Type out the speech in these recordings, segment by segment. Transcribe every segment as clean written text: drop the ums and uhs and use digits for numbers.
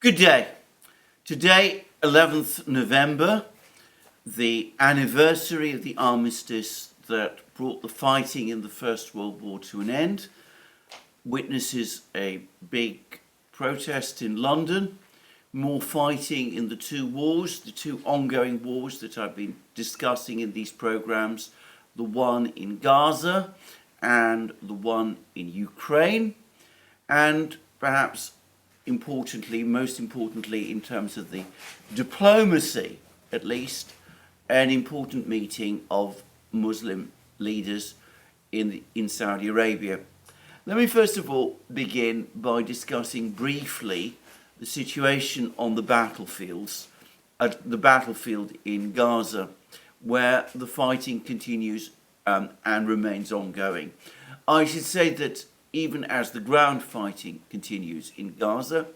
Good day. Today, 11th November, the anniversary of the armistice that brought the fighting in the First World War to an end, witnesses a big protest in London, more fighting in the two ongoing wars that I've been discussing in these programs, the one in Gaza and the one in Ukraine, and perhaps most importantly in terms of the diplomacy, at least, an important meeting of Muslim leaders in Saudi Arabia. Let me first of all begin by discussing briefly the situation on the battlefields, at the battlefield in Gaza, where the fighting continues and remains ongoing. I should say that even as the ground fighting continues in Gaza,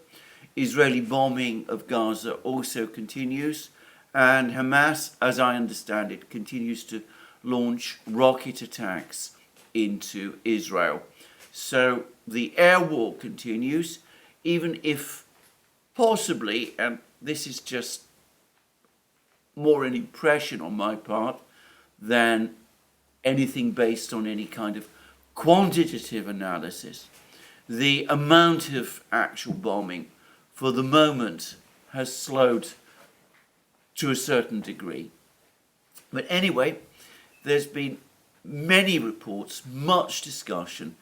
Israeli bombing of Gaza also continues, and Hamas, as I understand it, continues to launch rocket attacks into Israel. So the air war continues, even if possibly, and this is just more an impression on my part than anything based on any kind of quantitative analysis, the amount of actual bombing for the moment has slowed to a certain degree. But anyway, there's been many reports, much discussion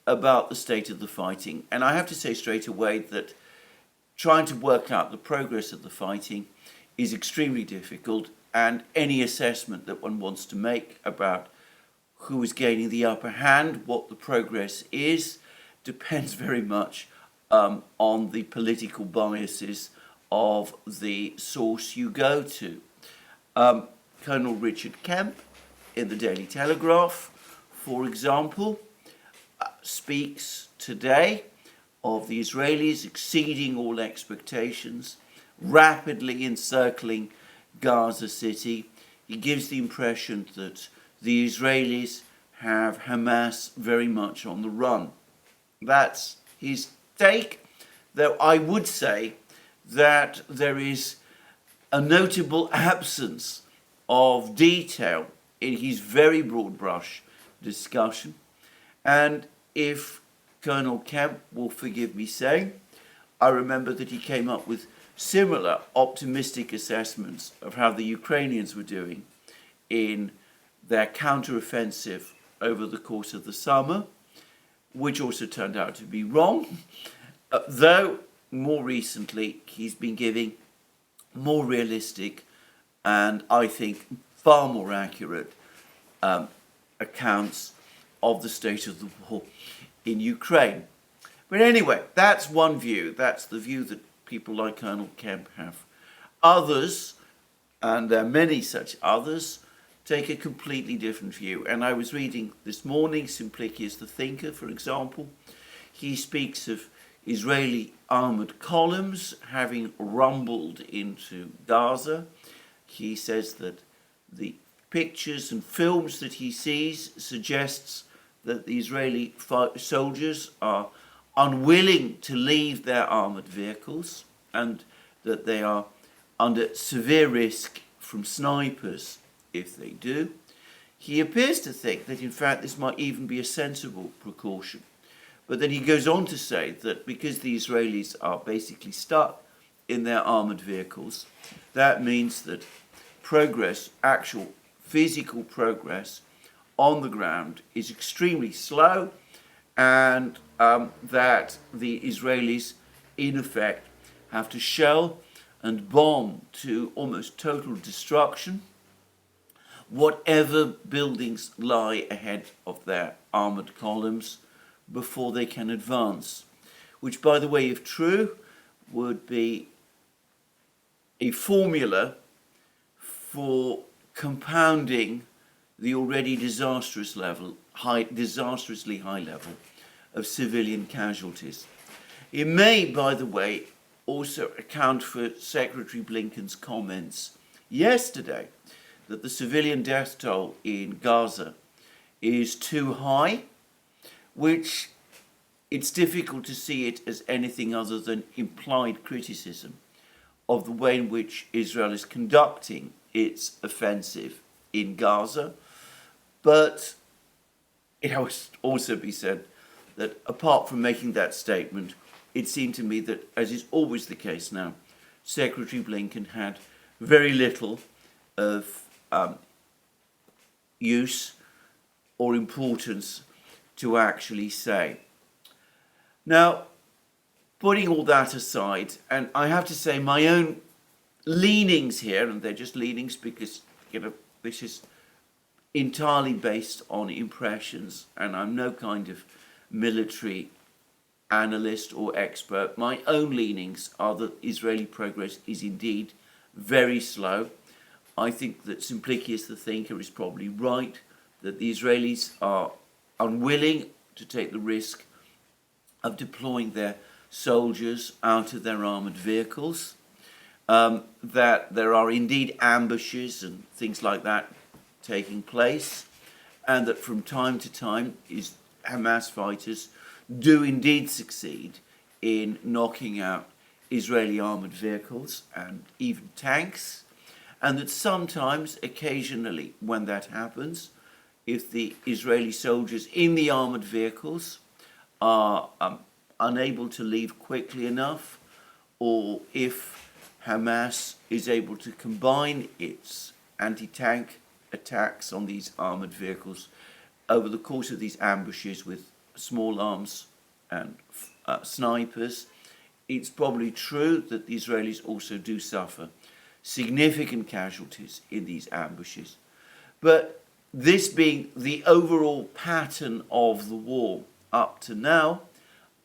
about the state of the fighting. And I have to say straight away that trying to work out the progress of the fighting is extremely difficult, and any assessment that one wants to make about who is gaining the upper hand, what the progress is, depends very much on the political biases of the source you go to. Colonel Richard Kemp in the Daily Telegraph, for example, speaks today of the Israelis exceeding all expectations, rapidly encircling Gaza City. He gives the impression that the Israelis have Hamas very much on the run. That's his take, though I would say that there is a notable absence of detail in his very broad brush discussion. And if Colonel Kemp will forgive me saying, I remember that he came up with similar optimistic assessments of how the Ukrainians were doing in their counteroffensive over the course of the summer, which also turned out to be wrong, though more recently he's been giving more realistic and I think far more accurate accounts of the state of the war in Ukraine. But anyway, that's one view. That's the view that people like Colonel Kemp have. Others, and there are many such others, take a completely different view. And I was reading this morning Simplicius the Thinker, for example. He speaks of Israeli armoured columns having rumbled into Gaza. He says that the pictures and films that he sees suggests that the Israeli soldiers are unwilling to leave their armoured vehicles and that they are under severe risk from snipers if they do. He appears to think that in fact this might even be a sensible precaution. But then he goes on to say that because the Israelis are basically stuck in their armoured vehicles, that means that progress, actual physical progress on the ground is extremely slow, and that the Israelis in effect have to shell and bomb to almost total destruction whatever buildings lie ahead of their armoured columns before they can advance, which, by the way, if true, would be a formula for compounding the already disastrously high level of civilian casualties. It may, by the way, also account for Secretary Blinken's comments yesterday that the civilian death toll in Gaza is too high, which it's difficult to see it as anything other than implied criticism of the way in which Israel is conducting its offensive in Gaza. But it has also be said that apart from making that statement, it seemed to me that, as is always the case now, Secretary Blinken had very little of use or importance to actually say. Now, putting all that aside, and I have to say my own leanings here, and they're just leanings because, this is entirely based on impressions, and I'm no kind of military analyst or expert. My own leanings are that Israeli progress is indeed very slow. I think that Simplicius the thinker is probably right, that the Israelis are unwilling to take the risk of deploying their soldiers out of their armoured vehicles, that there are indeed ambushes and things like that taking place, and that from time to time Hamas fighters do indeed succeed in knocking out Israeli armoured vehicles and even tanks, and that sometimes, occasionally, when that happens, if the Israeli soldiers in the armoured vehicles are unable to leave quickly enough, or if Hamas is able to combine its anti-tank attacks on these armoured vehicles over the course of these ambushes with small arms and snipers, it's probably true that the Israelis also do suffer significant casualties in these ambushes. But this being the overall pattern of the war up to now,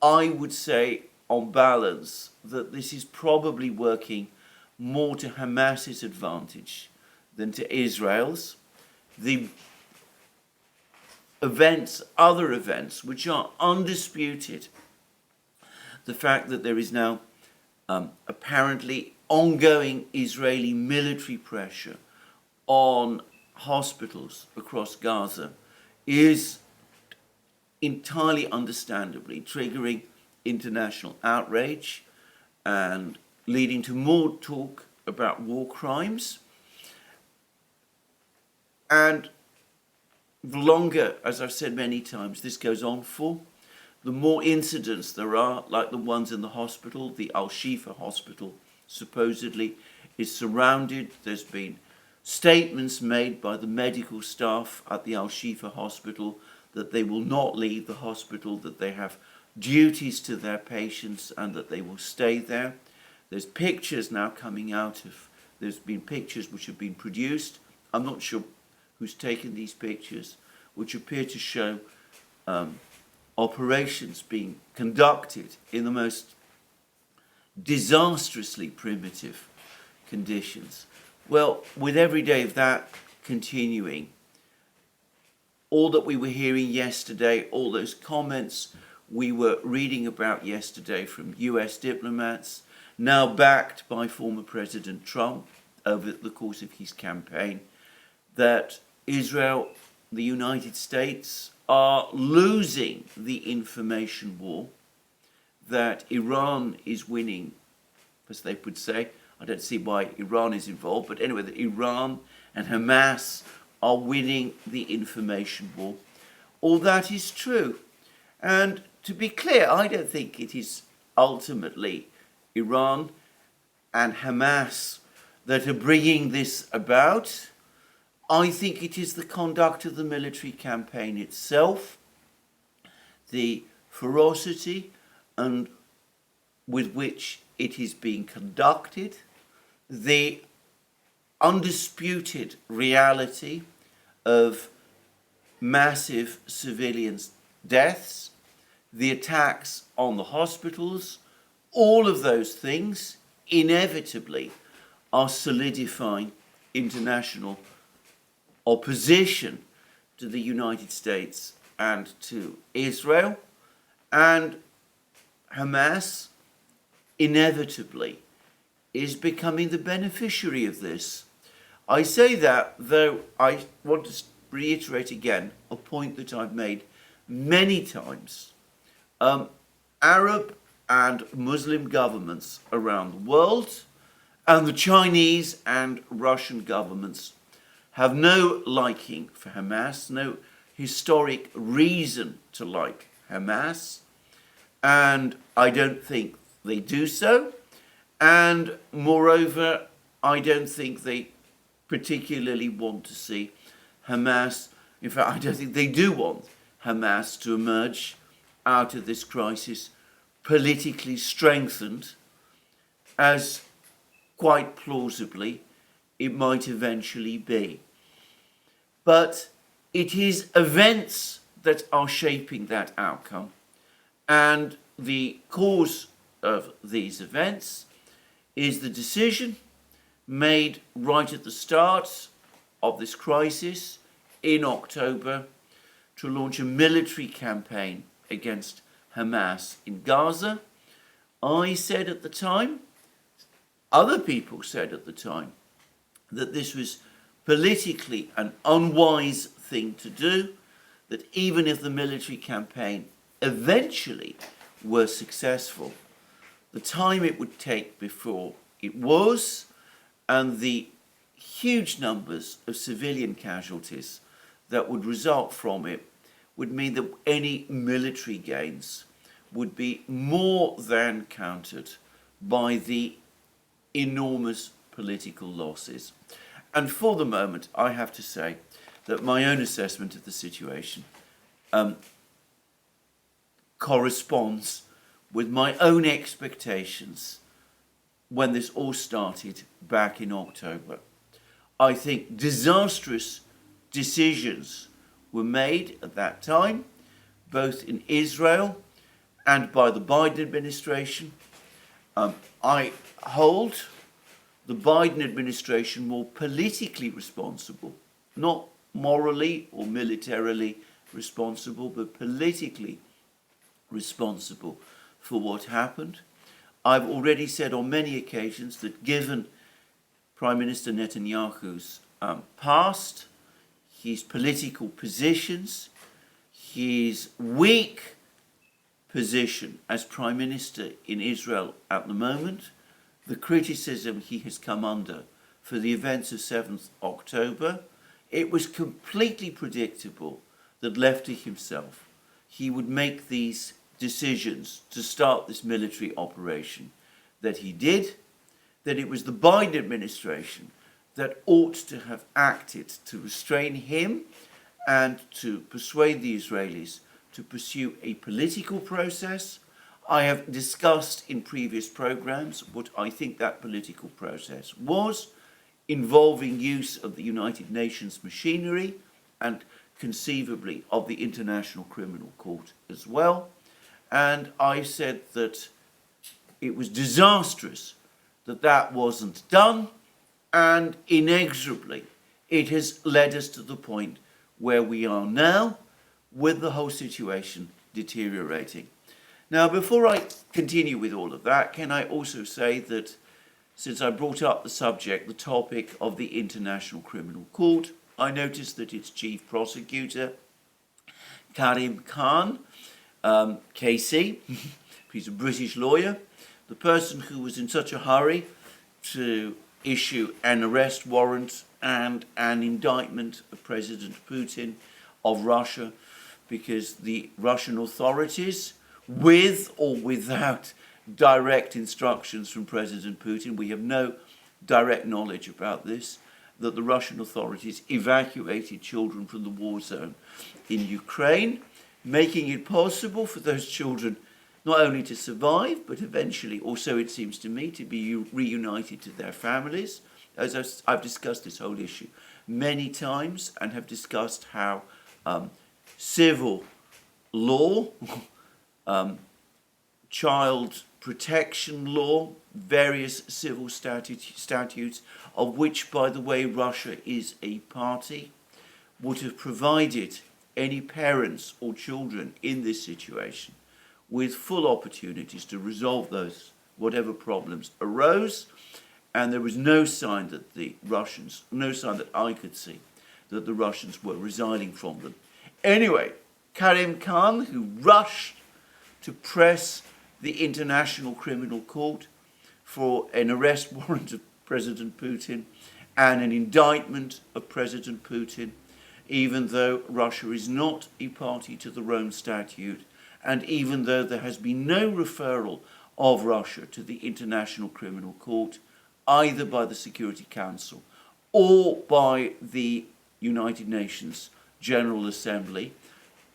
I would say on balance that this is probably working more to Hamas's advantage than to Israel's. The other events, which are undisputed, the fact that there is now apparently ongoing Israeli military pressure on hospitals across Gaza is entirely understandably triggering international outrage and leading to more talk about war crimes. And the longer, as I've said many times, this goes on for, the more incidents there are, like the ones in the hospital. The Al-Shifa hospital supposedly is surrounded. There's been statements made by the medical staff at the Al-Shifa hospital that they will not leave the hospital, that they have duties to their patients and that they will stay there. There's pictures now coming out of, there's been pictures which have been produced. I'm not sure who's taken these pictures, which appear to show operations being conducted in the most disastrously primitive conditions. Well, with every day of that continuing, all that we were hearing yesterday, all those comments we were reading about yesterday from US diplomats, now backed by former President Trump over the course of his campaign, that Israel, the United States, are losing the information war, that Iran is winning, as they would say. I don't see why Iran is involved, but anyway, that Iran and Hamas are winning the information war. All that is true. And to be clear, I don't think it is ultimately Iran and Hamas that are bringing this about. I think it is the conduct of the military campaign itself, the ferocity and with which it is being conducted, the undisputed reality of massive civilian deaths, the attacks on the hospitals. All of those things inevitably are solidifying international opposition to the United States and to Israel, and Hamas inevitably is becoming the beneficiary of this. I say that, though I want to reiterate again a point that I've made many times. Arab and Muslim governments around the world, and the Chinese and Russian governments have no liking for Hamas, no historic reason to like Hamas, and I don't think they do so. And moreover, I don't think they particularly want to see Hamas. In fact, I don't think they do want Hamas to emerge out of this crisis politically strengthened, as quite plausibly it might eventually be. But it is events that are shaping that outcome, and the cause of these events is the decision made right at the start of this crisis in October to launch a military campaign against Hamas in Gaza. I said at the time, other people said at the time, that this was politically an unwise thing to do, that even if the military campaign eventually were successful, the time it would take before it was, and the huge numbers of civilian casualties that would result from it, would mean that any military gains would be more than countered by the enormous political losses. And for the moment, I have to say that my own assessment of the situation corresponds with my own expectations when this all started back in October. I think disastrous decisions were made at that time, both in Israel and by the Biden administration. I hold the Biden administration more politically responsible, not morally or militarily responsible, but politically responsible for what happened. I've already said on many occasions that given Prime Minister Netanyahu's past, his political positions, his weak position as Prime Minister in Israel at the moment, the criticism he has come under for the events of 7th October, it was completely predictable that left to himself, he would make these decisions to start this military operation that he did, that it was the Biden administration that ought to have acted to restrain him and to persuade the Israelis to pursue a political process. I have discussed in previous programs what I think that political process was, involving use of the United Nations machinery and conceivably of the International Criminal Court as well. And I said that it was disastrous that that wasn't done, and inexorably it has led us to the point where we are now, with the whole situation deteriorating. Now, before I continue with all of that, can I also say that since I brought up the subject, the topic of the International Criminal Court, I noticed that its chief prosecutor, Karim Khan, KC, he's a British lawyer, the person who was in such a hurry to issue an arrest warrant and an indictment of President Putin of Russia, because the Russian authorities, with or without direct instructions from President Putin, we have no direct knowledge about this, that the Russian authorities evacuated children from the war zone in Ukraine, making it possible for those children not only to survive, but eventually also, it seems to me, to be reunited to their families. As I've discussed this whole issue many times, and have discussed how civil law, child protection law, various civil statutes, of which, by the way, Russia is a party, would have provided any parents or children in this situation with full opportunities to resolve those, whatever problems arose. And there was no sign that the Russians, no sign that I could see, that the Russians were resigning from them. Anyway, Karim Khan, who rushed to press the International Criminal Court for an arrest warrant of President Putin and an indictment of President Putin, even though Russia is not a party to the Rome Statute, and even though there has been no referral of Russia to the International Criminal Court, either by the Security Council or by the United Nations General Assembly,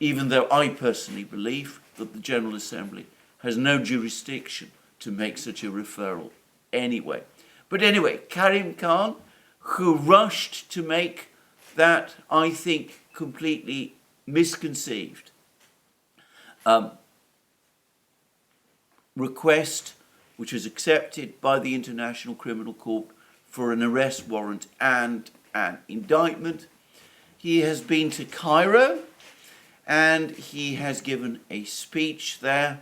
even though I personally believe that the General Assembly has no jurisdiction to make such a referral anyway. But anyway, Karim Khan, who rushed to make that, I think, completely misconceived request, which was accepted by the International Criminal Court for an arrest warrant and an indictment. He has been to Cairo and he has given a speech there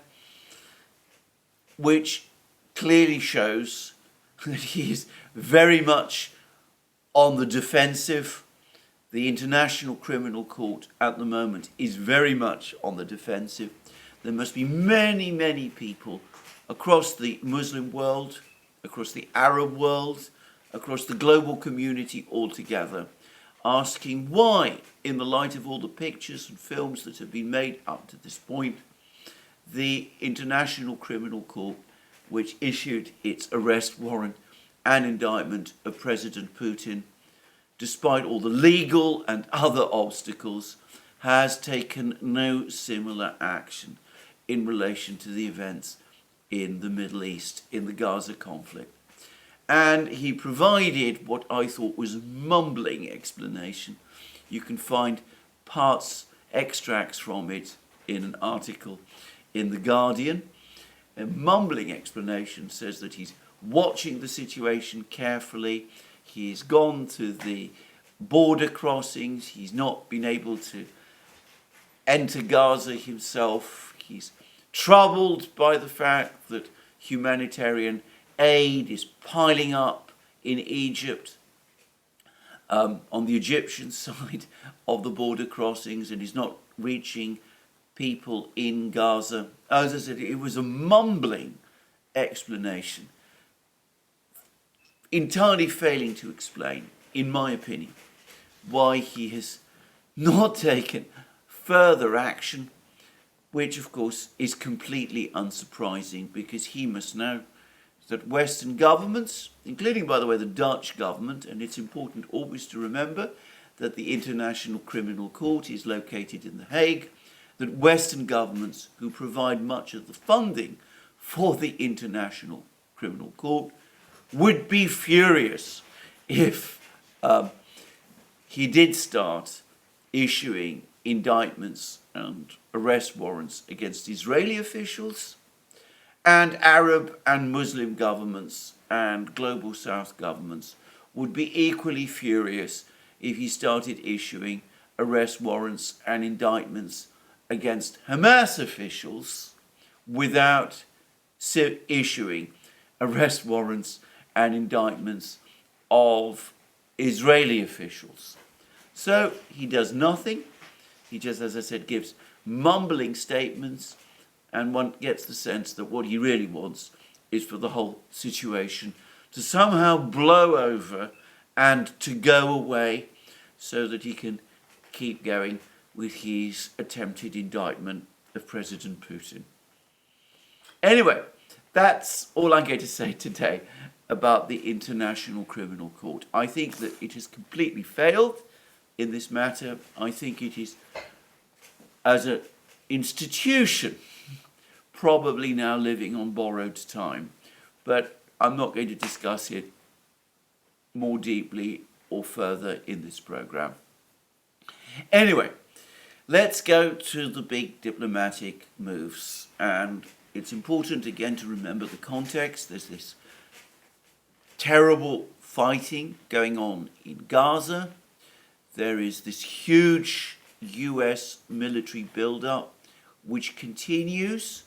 which clearly shows that he is very much on the defensive. The International Criminal Court at the moment is very much on the defensive. There must be many, many people across the Muslim world, across the Arab world, across the global community altogether, asking why, in the light of all the pictures and films that have been made up to this point, the International Criminal Court, which issued its arrest warrant and indictment of President Putin, despite all the legal and other obstacles, has taken no similar action in relation to the events in the Middle East, in the Gaza conflict. And he provided what I thought was a mumbling explanation. You can find extracts from it in an article in The Guardian. A mumbling explanation says that he's watching the situation carefully. He's gone to the border crossings. He's not been able to enter Gaza himself. He's troubled by the fact that humanitarian aid is piling up in Egypt on the Egyptian side of the border crossings, and is not reaching people in Gaza. As I said, it was a mumbling explanation, entirely failing to explain, in my opinion, why he has not taken further action, which of course is completely unsurprising, because he must know that Western governments, including, by the way, the Dutch government, and it's important always to remember that the International Criminal Court is located in The Hague, that Western governments, who provide much of the funding for the International Criminal Court, would be furious if he did start issuing indictments and arrest warrants against Israeli officials, and Arab and Muslim governments and global South governments would be equally furious if he started issuing arrest warrants and indictments against Hamas officials without issuing arrest warrants and indictments of Israeli officials. So he does nothing. He just, as I said, gives mumbling statements, and one gets the sense that what he really wants is for the whole situation to somehow blow over and to go away, so that he can keep going with his attempted indictment of President Putin. Anyway, that's all I'm going to say today about the International Criminal Court. I think that it has completely failed in this matter. I think it is, as an institution, probably now living on borrowed time. But I'm not going to discuss it more deeply or further in this program. Anyway, let's go to the big diplomatic moves. And it's important again to remember the context. There's this terrible fighting going on in Gaza. There is this huge US military buildup which continues.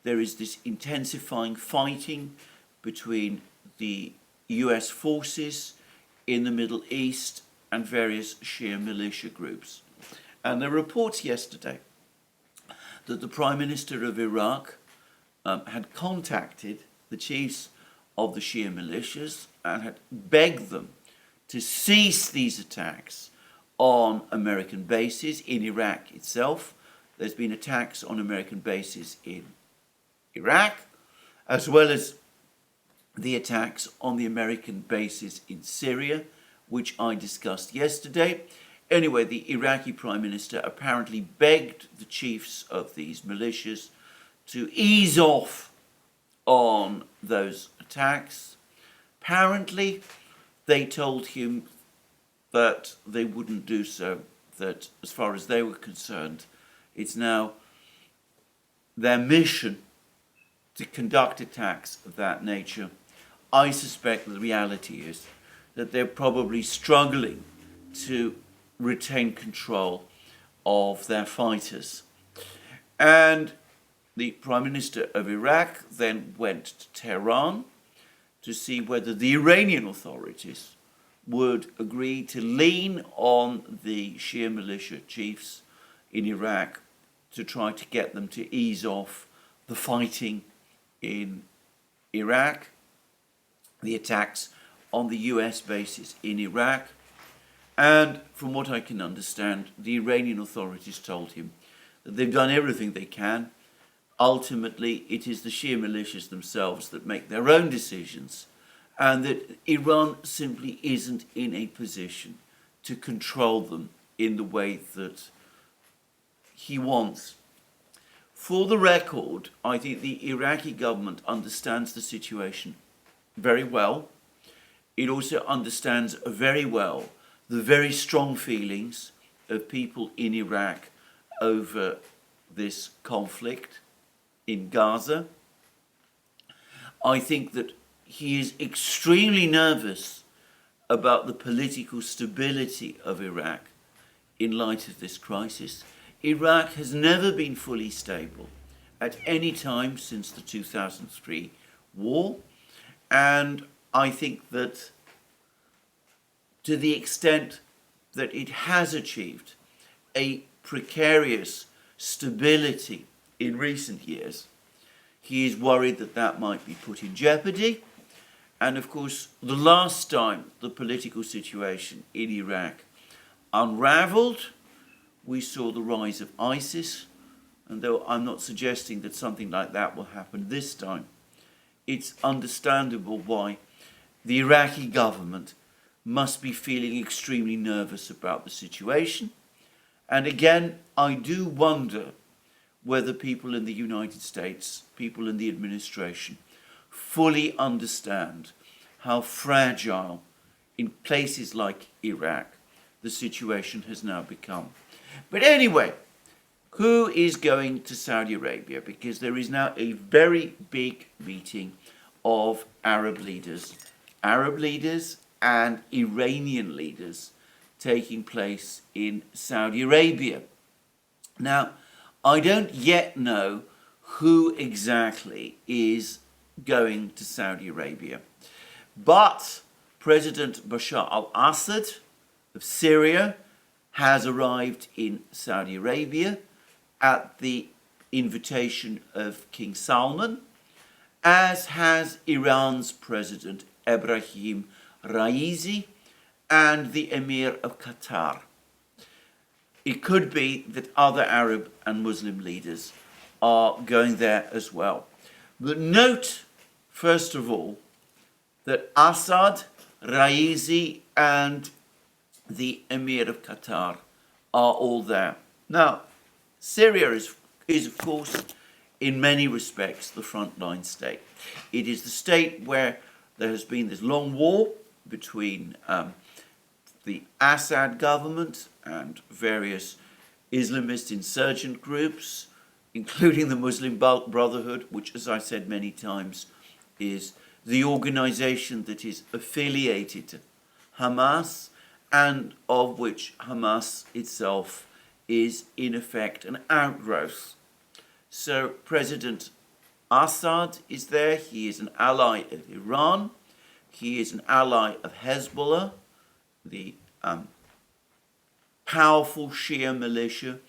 There is this intensifying fighting between the US forces in the Middle East and various Shia militia groups. And there were reports yesterday that the Prime Minister of Iraq had contacted the chiefs of the Shia militias and had begged them to cease these attacks on American bases in Iraq itself. There's been attacks on American bases in Iraq, as well as the attacks on the American bases in Syria, which I discussed yesterday. Anyway, the Iraqi Prime Minister apparently begged the chiefs of these militias to ease off on those attacks. Apparently, they told him that they wouldn't do so, that as far as they were concerned, it's now their mission to conduct attacks of that nature. I suspect the reality is that they're probably struggling to retain control of their fighters. And the Prime Minister of Iraq then went to Tehran to see whether the Iranian authorities would agree to lean on the Shia militia chiefs in Iraq to try to get them to ease off the fighting in Iraq, the attacks on the US bases in Iraq. And from what I can understand, the Iranian authorities told him that they've done everything they can. Ultimately, it is the Shia militias themselves that make their own decisions, and that Iran simply isn't in a position to control them in the way that he wants. For the record, I think the Iraqi government understands the situation very well. It also understands very well the very strong feelings of people in Iraq over this conflict in Gaza. I think that he is extremely nervous about the political stability of Iraq in light of this crisis. Iraq has never been fully stable at any time since the 2003 war, and I think that to the extent that it has achieved a precarious stability in recent years, he is worried that that might be put in jeopardy. And of course, the last time the political situation in Iraq unraveled, we saw the rise of ISIS. And though I'm not suggesting that something like that will happen this time, it's understandable why the Iraqi government must be feeling extremely nervous about the situation. And again, I do wonder whether people in the United States, people in the administration, fully understand how fragile in places like Iraq the situation has now become. But anyway, who is going to Saudi Arabia? Because there is now a very big meeting of Arab leaders and Iranian leaders taking place in Saudi Arabia. Now, I don't yet know who exactly is going to Saudi Arabia, but President Bashar al-Assad of Syria has arrived in Saudi Arabia at the invitation of King Salman, as has Iran's President MBS Raisi and the Emir of Qatar. It could be that other Arab and Muslim leaders are going there as well. But note, first of all, that Assad, Raisi, and the Emir of Qatar are all there. Now, Syria is of course, in many respects, the frontline state. It is the state where there has been this long war between the Assad government and various Islamist insurgent groups, including the Muslim Brotherhood, which, as I said many times, is the organization that is affiliated to Hamas, and of which Hamas itself is in effect an outgrowth. So President Assad is there. He is an ally of Iran. He is an ally of Hezbollah, the powerful Shia militia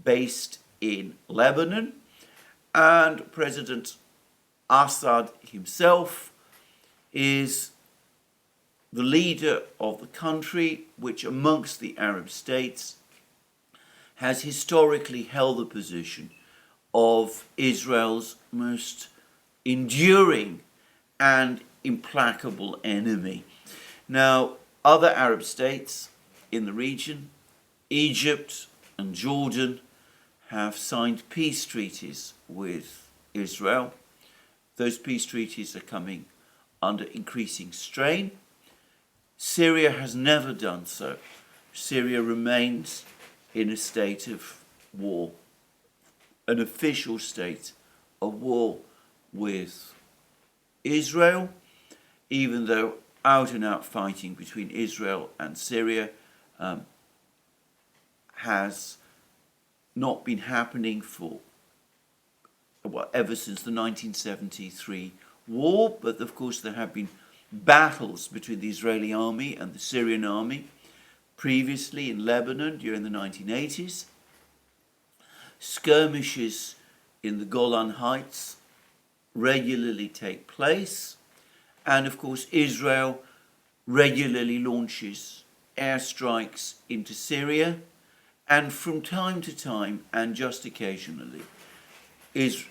based in Lebanon, and President Assad himself is the leader of the country which amongst the Arab states has historically held the position of Israel's most enduring and implacable enemy. Now, other Arab states in the region, Egypt and Jordan, have signed peace treaties with Israel. Those peace treaties are coming under increasing strain. Syria has never done so. Syria remains in a state of war, an official state of war with Israel, even though out-and-out fighting between Israel and Syria has not been happening for, well, ever since the 1973 war, but of course there have been battles between the Israeli army and the Syrian army previously in Lebanon during the 1980s. Skirmishes in the Golan Heights regularly take place, and of course Israel regularly launches airstrikes into Syria, and from time to time, and just occasionally,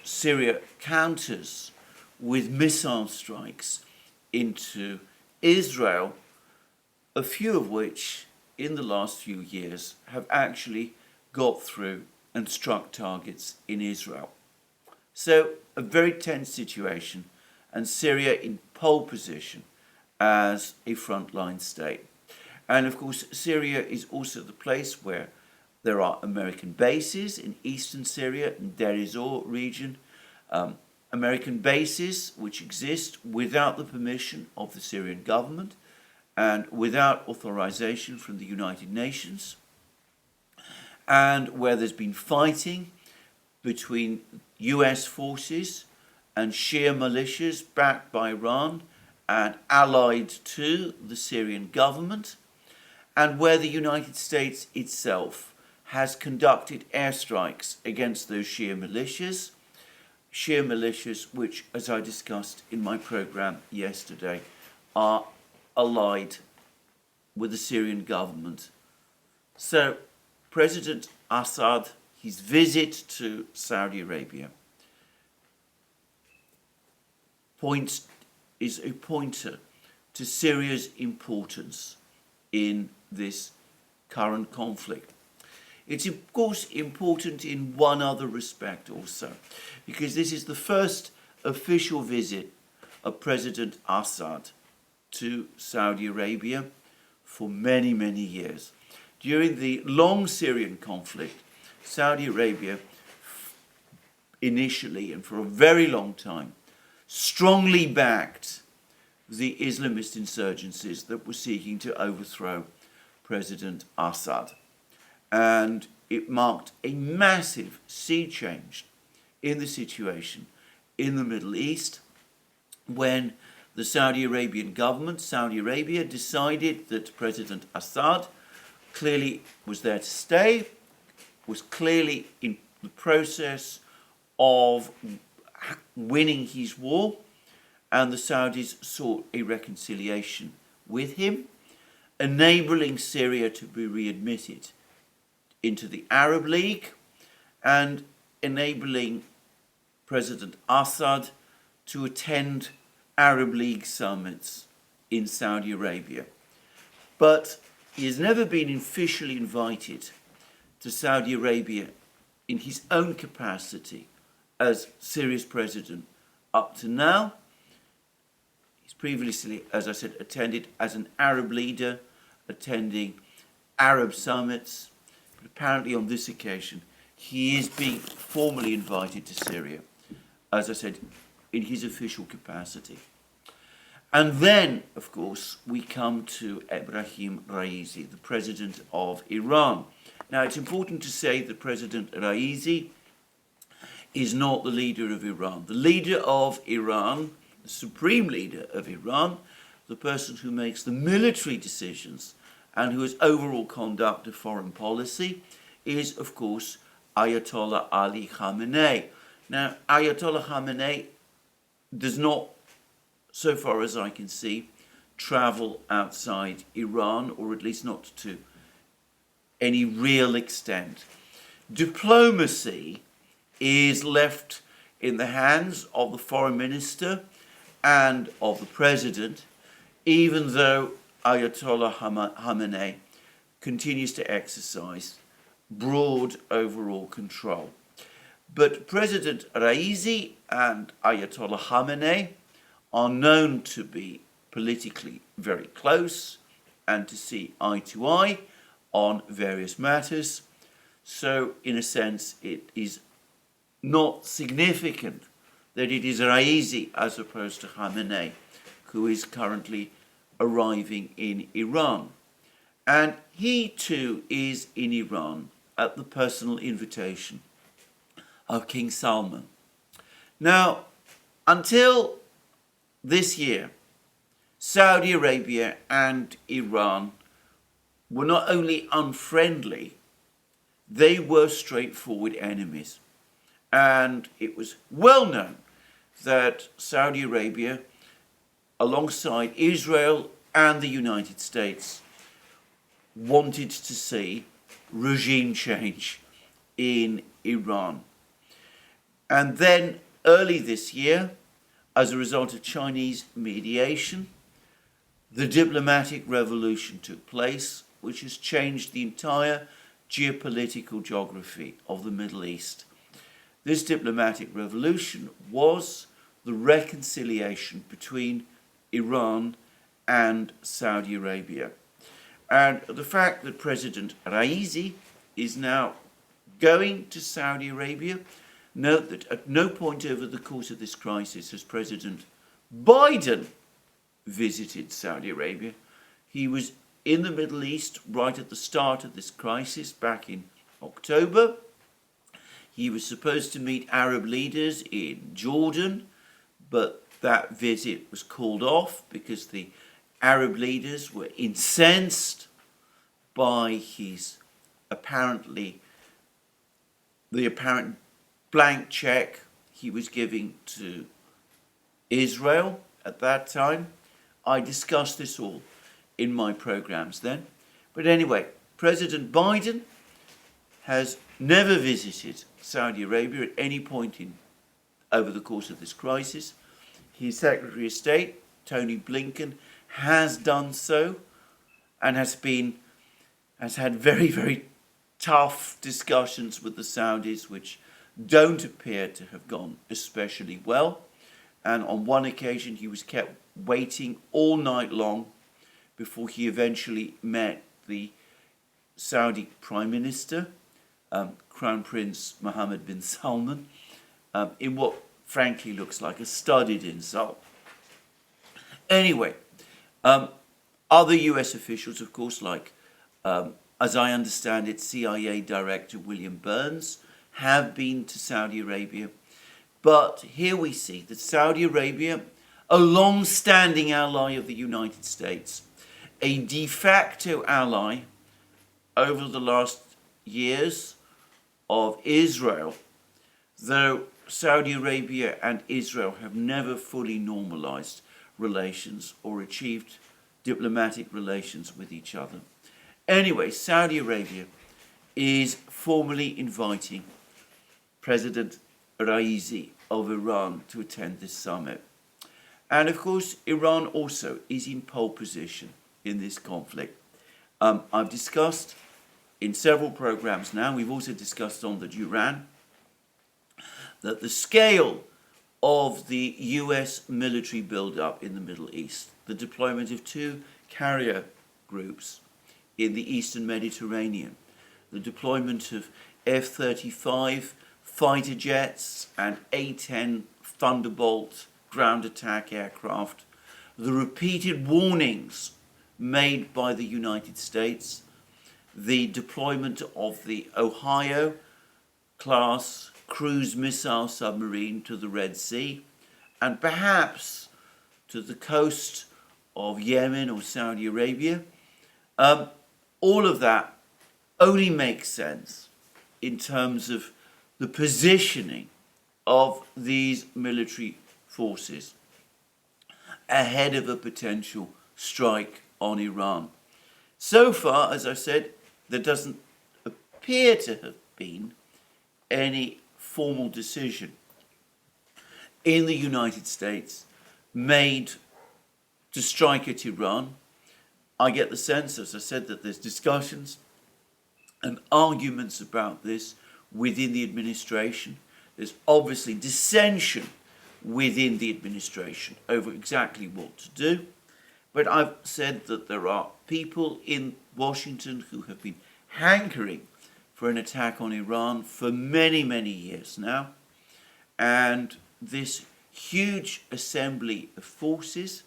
Syria counters with missile strikes into Israel, a few of which in the last few years have actually got through and struck targets in Israel. So a very tense situation, and Syria in pole position as a frontline state. And of course, Syria is also the place where there are American bases in eastern Syria, in Deir ez-Zor region, American bases which exist without the permission of the Syrian government and without authorization from the United Nations, and where there's been fighting between US forces and Shia militias backed by Iran and allied to the Syrian government, and where the United States itself has conducted airstrikes against those Shia militias which, as I discussed in my program yesterday, are allied with the Syrian government. So President Assad, his visit to Saudi Arabia, is a pointer to Syria's importance in this current conflict. It's of course important in one other respect also, because this is the first official visit of President Assad to Saudi Arabia for many, many years. During the long Syrian conflict, Saudi Arabia initially and for a very long time strongly backed the Islamist insurgencies that were seeking to overthrow President Assad. And it marked a massive sea change in the situation in the Middle East when the Saudi Arabian government, Saudi Arabia, decided that President Assad clearly was there to stay, was clearly in the process of winning his war, and the Saudis sought a reconciliation with him, enabling Syria to be readmitted into the Arab League and enabling President Assad to attend Arab League summits in Saudi Arabia. But he has never been officially invited to Saudi Arabia in his own capacity as Syria's president up to now. He's previously, as I said, attended as an Arab leader, attending Arab summits. But apparently on this occasion, he is being formally invited to Syria, as I said, in his official capacity. And then, of course, we come to Ebrahim Raisi, the president of Iran. Now, it's important to say that President Raisi is not the leader of Iran. The leader of Iran, the supreme leader of Iran, the person who makes the military decisions and who has overall conduct of foreign policy, is, of course, Ayatollah Ali Khamenei. Now, Ayatollah Khamenei does not, so far as I can see, travel outside Iran, or at least not to any real extent. Diplomacy is left in the hands of the foreign minister and of the president, even though Ayatollah Khamenei continues to exercise broad overall control. But President Raisi and Ayatollah Khamenei are known to be politically very close and to see eye to eye on various matters. So, in a sense, it is not significant that it is Raisi as opposed to Khamenei who is currently arriving in Iran. And he too is in Iran at the personal invitation of King Salman. Now, until this year, Saudi Arabia and Iran were not only unfriendly, they were straightforward enemies. And it was well known that Saudi Arabia, alongside Israel and the United States, wanted to see regime change in Iran. And then early this year, as a result of Chinese mediation, the diplomatic revolution took place, which has changed the entire geopolitical geography of the Middle East. This diplomatic revolution was the reconciliation between Iran and Saudi Arabia. And the fact that President Raisi is now going to Saudi Arabia, note that at no point over the course of this crisis has President Biden visited Saudi Arabia. He was in the Middle East right at the start of this crisis back in October. He was supposed to meet Arab leaders in Jordan, but that visit was called off because the Arab leaders were incensed by his the apparent blank check he was giving to Israel at that time. I discussed this all in my programs then. But anyway, President Biden has never visited Saudi Arabia at any point over the course of this crisis. His Secretary of State, Tony Blinken, has done so and has had very, very tough discussions with the Saudis, which don't appear to have gone especially well. And on one occasion, he was kept waiting all night long before he eventually met the Saudi Prime Minister, Crown Prince Mohammed bin Salman, in what frankly looks like a studied insult. Anyway, other US officials, of course, like, as I understand it, CIA Director William Burns, have been to Saudi Arabia. But here we see that Saudi Arabia, a long-standing ally of the United States, a de facto ally over the last years of Israel, though Saudi Arabia and Israel have never fully normalized relations or achieved diplomatic relations with each other. Anyway, Saudi Arabia is formally inviting President Raisi of Iran to attend this summit. And of course, Iran also is in pole position in this conflict. I've discussed in several programs now, we've also discussed on the Duran, that the scale of the US military buildup in the Middle East, the deployment of 2 carrier groups in the Eastern Mediterranean, the deployment of F-35 fighter jets and A-10 Thunderbolt ground attack aircraft, the repeated warnings made by the United States, the deployment of the Ohio-class cruise missile submarine to the Red Sea, and perhaps to the coast of Yemen or Saudi Arabia, all of that only makes sense in terms of the positioning of these military forces ahead of a potential strike on Iran. So far, as I said, there doesn't appear to have been any formal decision in the United States made to strike at Iran. I get the sense, as I said, that there's discussions and arguments about this within the administration. There's obviously dissension within the administration over exactly what to do. But I've said that there are people in Washington who have been hankering for an attack on Iran for many, many years now. And this huge assembly of forces,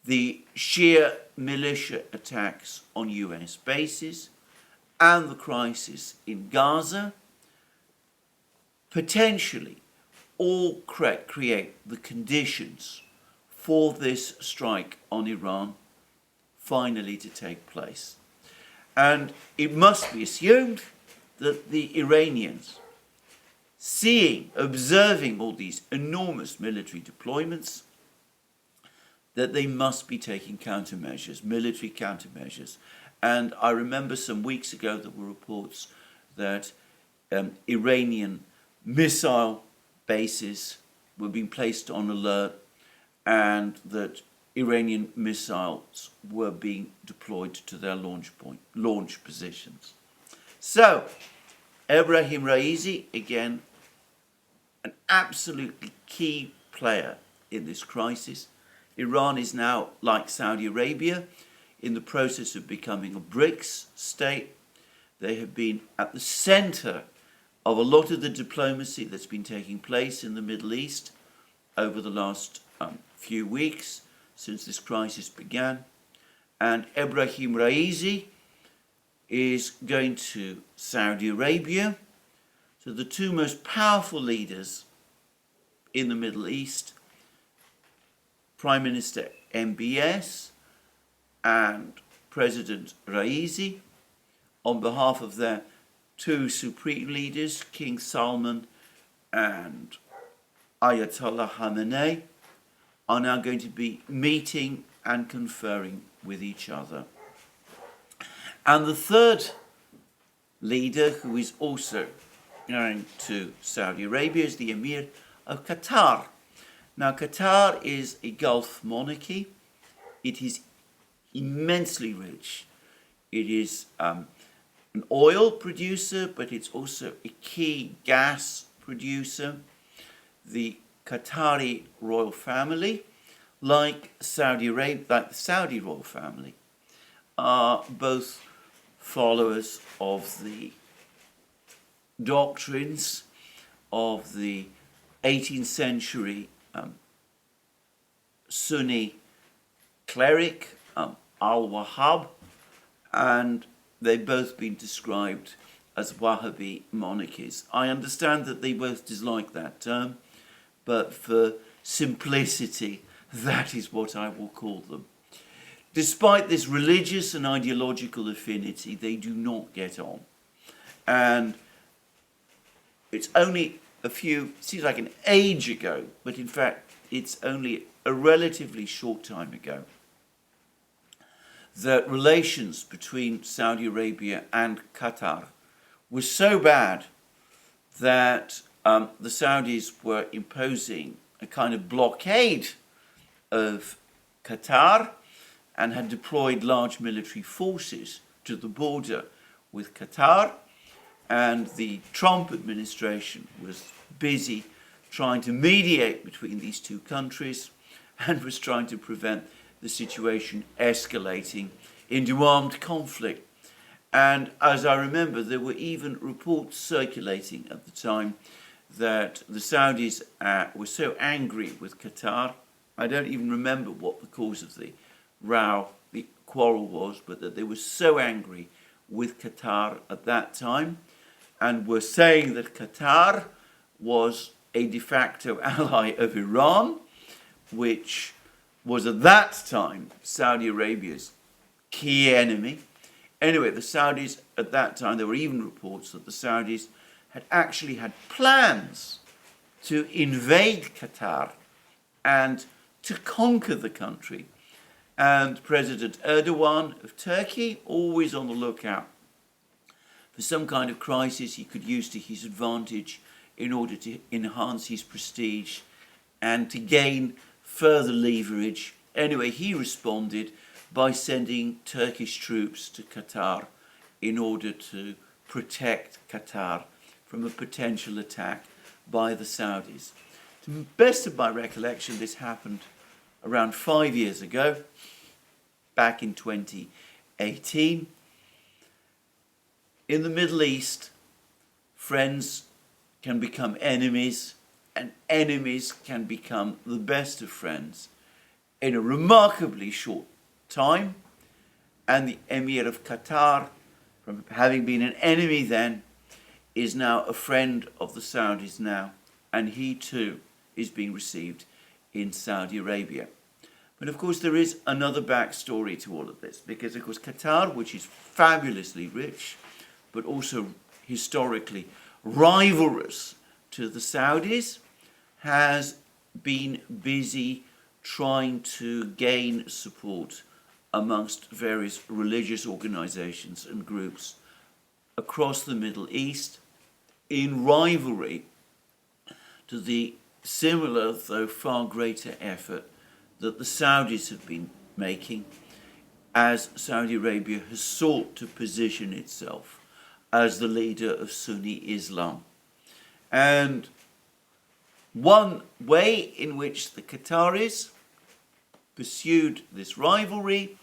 the Shia militia attacks on US bases, and the crisis in Gaza, potentially all create the conditions for this strike on Iran finally to take place. And it must be assumed that the Iranians, observing all these enormous military deployments, that they must be taking countermeasures, military countermeasures. And I remember some weeks ago there were reports that Iranian missile bases were being placed on alert and that Iranian missiles were being deployed to their launch positions. So, Ebrahim Raisi, again, an absolutely key player in this crisis. Iran is now, like Saudi Arabia, in the process of becoming a BRICS state. They have been at the center of a lot of the diplomacy that's been taking place in the Middle East over the last few weeks since this crisis began. And Ebrahim Raisi is going to Saudi Arabia. So the two most powerful leaders in the Middle East, Prime Minister MBS and President Raisi, on behalf of their two supreme leaders, King Salman and Ayatollah Khamenei, are now going to be meeting and conferring with each other. And the third leader, who is also going to Saudi Arabia, is the Emir of Qatar. Now, Qatar is a Gulf monarchy. It is immensely rich. It is an oil producer, but it's also a key gas producer. The Qatari royal family, like the Saudi royal family, are both followers of the doctrines of the 18th century Sunni cleric al-Wahhab, and they've both been described as Wahhabi monarchies. I understand that they both dislike that term, but for simplicity, that is what I will call them. Despite this religious and ideological affinity, they do not get on. And it's only seems like an age ago, but in fact, it's only a relatively short time ago, that relations between Saudi Arabia and Qatar were so bad that the Saudis were imposing a kind of blockade of Qatar and had deployed large military forces to the border with Qatar. And the Trump administration was busy trying to mediate between these two countries and was trying to prevent the situation escalating into armed conflict. And as I remember, there were even reports circulating at the time that the Saudis were so angry with Qatar. I don't even remember what the cause of the quarrel was, but that they were so angry with Qatar at that time and were saying that Qatar was a de facto ally of Iran, which was at that time Saudi Arabia's key enemy, Anyway, the Saudis at that time, there were even reports that the Saudis had actually had plans to invade Qatar and to conquer the country. And President Erdogan of Turkey, always on the lookout for some kind of crisis he could use to his advantage in order to enhance his prestige and to gain further leverage. Anyway, he responded by sending Turkish troops to Qatar in order to protect Qatar from a potential attack by the Saudis. To the best of my recollection, this happened around 5 years ago, back in 2018. In the Middle East, friends can become enemies, and enemies can become the best of friends in a remarkably short time. And the Emir of Qatar, from having been an enemy then, is now a friend of the Saudis now, and he too is being received in Saudi Arabia. But of course there is another backstory to all of this, because of course Qatar, which is fabulously rich, but also historically rivalrous to the Saudis, has been busy trying to gain support amongst various religious organizations and groups across the Middle East in rivalry to the similar, though far greater effort that the Saudis have been making as Saudi Arabia has sought to position itself as the leader of Sunni Islam. And one way in which the Qataris pursued this rivalry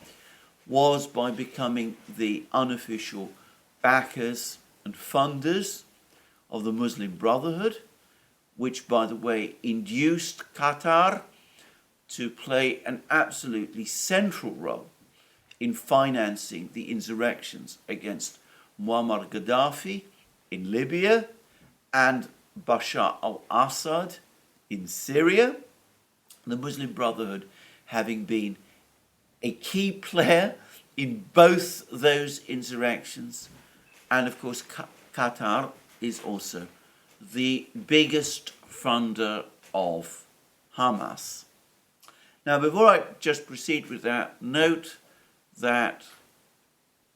was by becoming the unofficial backers and funders of the Muslim Brotherhood, which, by the way, induced Qatar to play an absolutely central role in financing the insurrections against Muammar Gaddafi in Libya and Bashar al-Assad in Syria. The Muslim Brotherhood having been a key player in both those insurrections. And of course, Qatar is also the biggest funder of Hamas. Now, before I just proceed with that, note that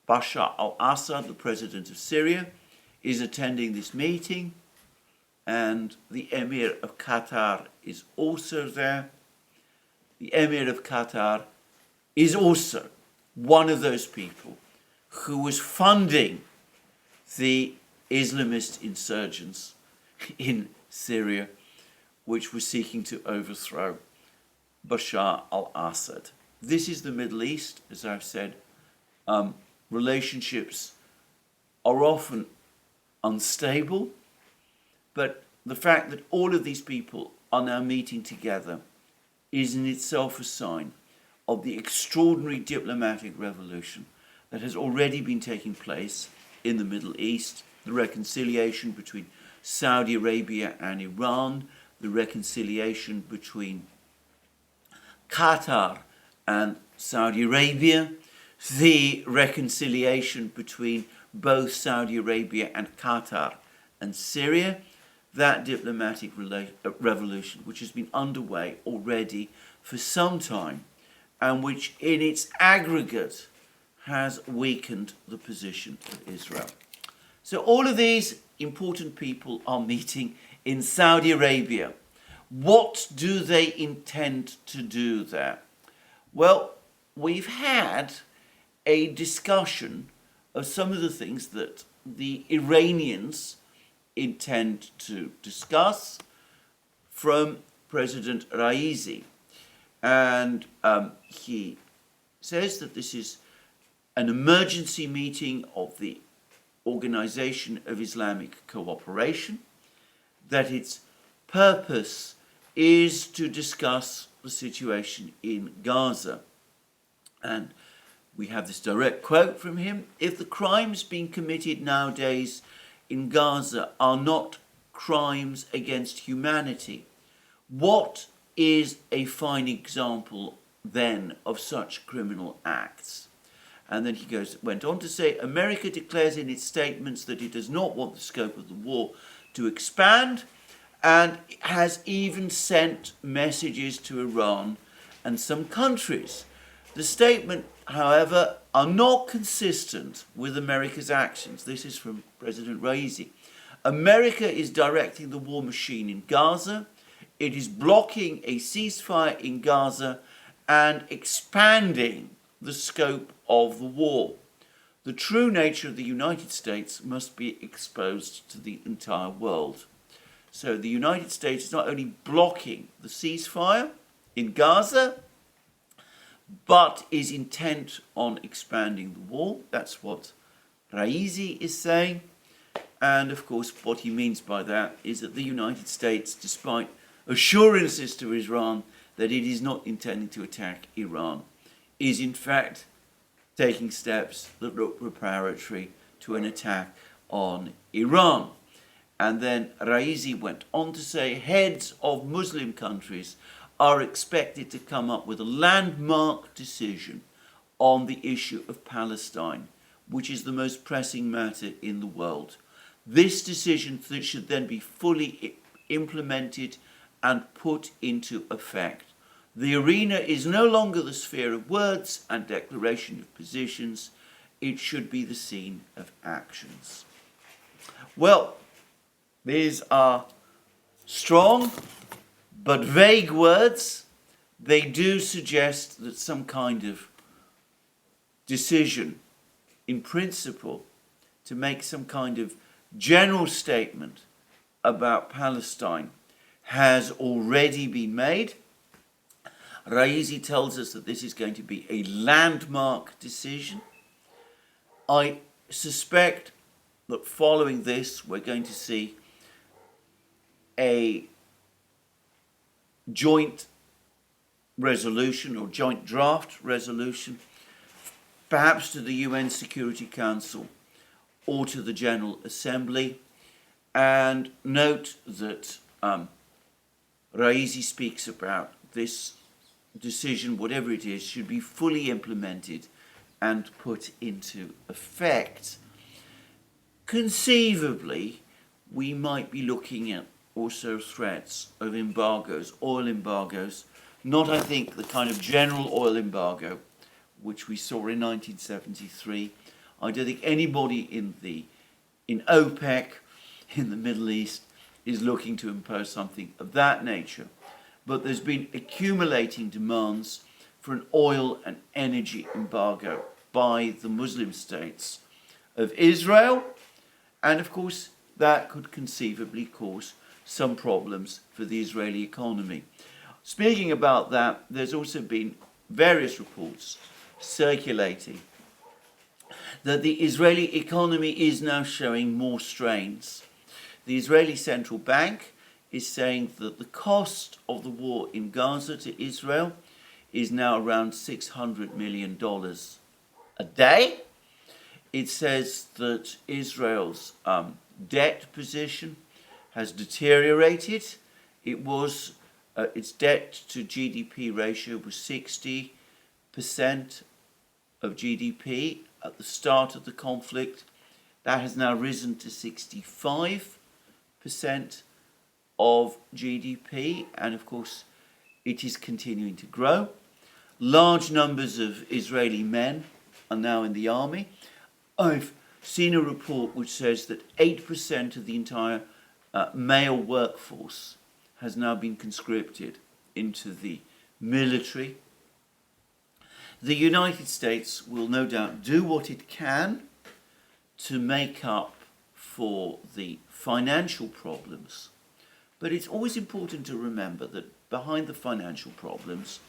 Bashar al-Assad, the president of Syria, is attending this meeting, and the Emir of Qatar is also there. The Emir of Qatar is also one of those people who was funding the Islamist insurgents in Syria, which were seeking to overthrow Bashar al-Assad. This is the Middle East, as I've said. Relationships are often unstable, but the fact that all of these people are now meeting together is in itself a sign of the extraordinary diplomatic revolution that has already been taking place in the Middle East, the reconciliation between Saudi Arabia and Iran, the reconciliation between Qatar and Saudi Arabia, the reconciliation between both Saudi Arabia and Qatar and Syria, that diplomatic revolution which has been underway already for some time and which in its aggregate has weakened the position of Israel. So all of these important people are meeting in Saudi Arabia. What do they intend to do there? Well, we've had a discussion of some of the things that the Iranians intend to discuss from President Raisi. And he says that this is an emergency meeting of the Organization of Islamic Cooperation, that its purpose is to discuss the situation in Gaza. And we have this direct quote from him: "If the crimes being committed nowadays in Gaza are not crimes against humanity, what is a fine example then of such criminal acts?" And then he went on to say, America declares in its statements that it does not want the scope of the war to expand, and has even sent messages to Iran and some countries. The statement, however, are not consistent with America's actions. This is from President Raisi. America is directing the war machine in Gaza. It is blocking a ceasefire in Gaza and expanding the scope of the war. The true nature of the United States must be exposed to the entire world. So the United States is not only blocking the ceasefire in Gaza, but is intent on expanding the war. That's what Raisi is saying. And of course, what he means by that is that the United States, despite assurances to Iran that it is not intending to attack Iran, is in fact taking steps that look preparatory to an attack on Iran. And then Raisi went on to say heads of Muslim countries are expected to come up with a landmark decision on the issue of Palestine, which is the most pressing matter in the world. This decision should then be fully implemented and put into effect. The arena is no longer the sphere of words and declaration of positions. It should be the scene of actions. Well, these are strong but vague words. They do suggest that some kind of decision, in principle, to make some kind of general statement about Palestine has already been made. Raisi tells us that this is going to be a landmark decision. I suspect that following this, we're going to see a joint resolution or joint draft resolution, perhaps to the UN Security Council or to the General Assembly. And note that Raisi speaks about this decision, whatever it is, should be fully implemented and put into effect. Conceivably, we might be looking at also threats of embargoes, oil embargoes, not, I think, the kind of general oil embargo which we saw in 1973. I don't think anybody in OPEC, in the Middle East, is looking to impose something of that nature. But there's been accumulating demands for an oil and energy embargo by the Muslim states of Israel. And of course, that could conceivably cause some problems for the Israeli economy. Speaking about that, there's also been various reports circulating that the Israeli economy is now showing more strains. The Israeli Central Bank is saying that the cost of the war in Gaza to Israel is now around $600 million a day. It says that Israel's debt position has deteriorated. It was its debt to GDP ratio was 60% of GDP at the start of the conflict. That has now risen to 65% of GDP, and of course it is continuing to grow. Large numbers of Israeli men are now in the army. I've seen a report which says that 8% of the entire male workforce has now been conscripted into the military. The United States will no doubt do what it can to make up for the financial problems. But it's always important to remember that behind the financial problems,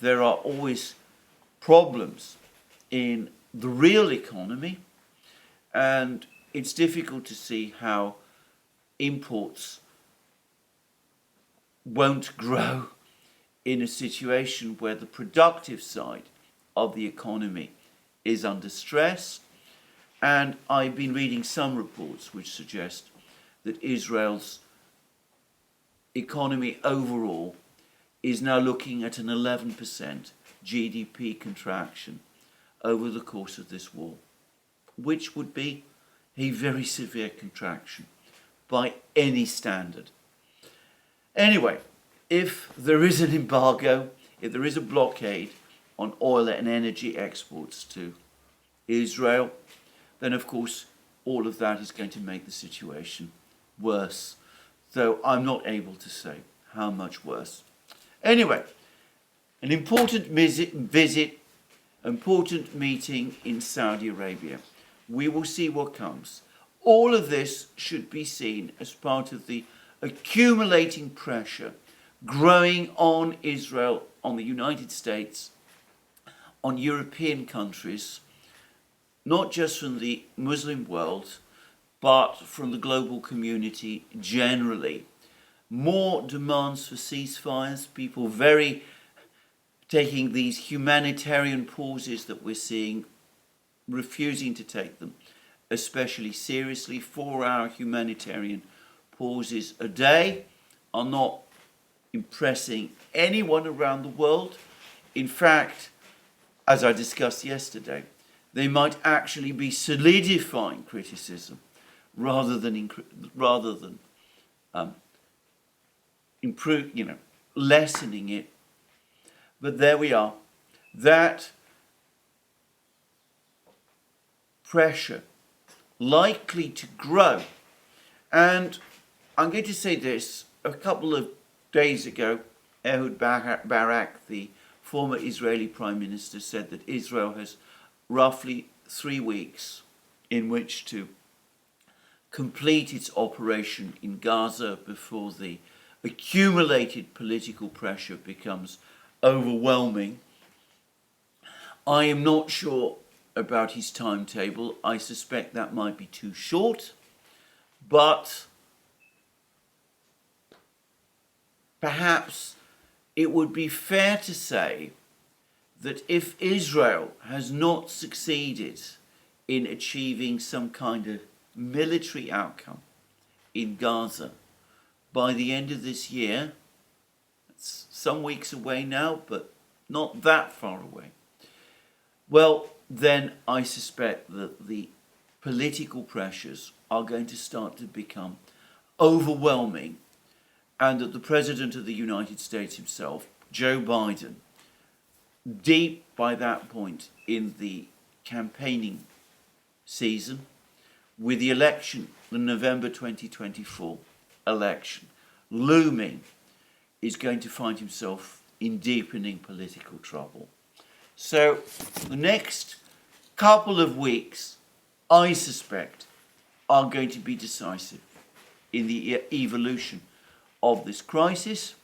there are always problems in the real economy, and it's difficult to see how imports won't grow in a situation where the productive side of the economy is under stress. And I've been reading some reports which suggest that Israel's economy overall is now looking at an 11% GDP contraction over the course of this war, which would be a very severe contraction by any standard. Anyway, if there is an embargo, if there is a blockade on oil and energy exports to Israel, then of course all of that is going to make the situation worse, though I'm not able to say how much worse. Anyway, an important visit, important meeting in Saudi Arabia. We will see what comes. All of this should be seen as part of the accumulating pressure growing on Israel, on the United States, on European countries, not just from the Muslim world, but from the global community generally. More demands for ceasefires, people very taking these humanitarian pauses that we're seeing, refusing to take them especially seriously. 4-hour humanitarian pauses a day are not impressing anyone around the world. In fact, as I discussed yesterday, they might actually be solidifying criticism rather than lessening it. But there we are. That pressure likely to grow. And I'm going to say this. A couple of days ago, Ehud Barak, the former Israeli Prime Minister, said that Israel has roughly 3 weeks in which to complete its operation in Gaza before the accumulated political pressure becomes overwhelming. I am not sure about his timetable. I suspect that might be too short, but perhaps it would be fair to say that if Israel has not succeeded in achieving some kind of military outcome in Gaza by the end of this year, it's some weeks away now, but not that far away, well, then I suspect that the political pressures are going to start to become overwhelming, and that the President of the United States himself, Joe Biden, deep by that point in the campaigning season, with the election, the November 2024 election, looming, is going to find himself in deepening political trouble. So the next couple of weeks, I suspect, are going to be decisive in the evolution of this crisis,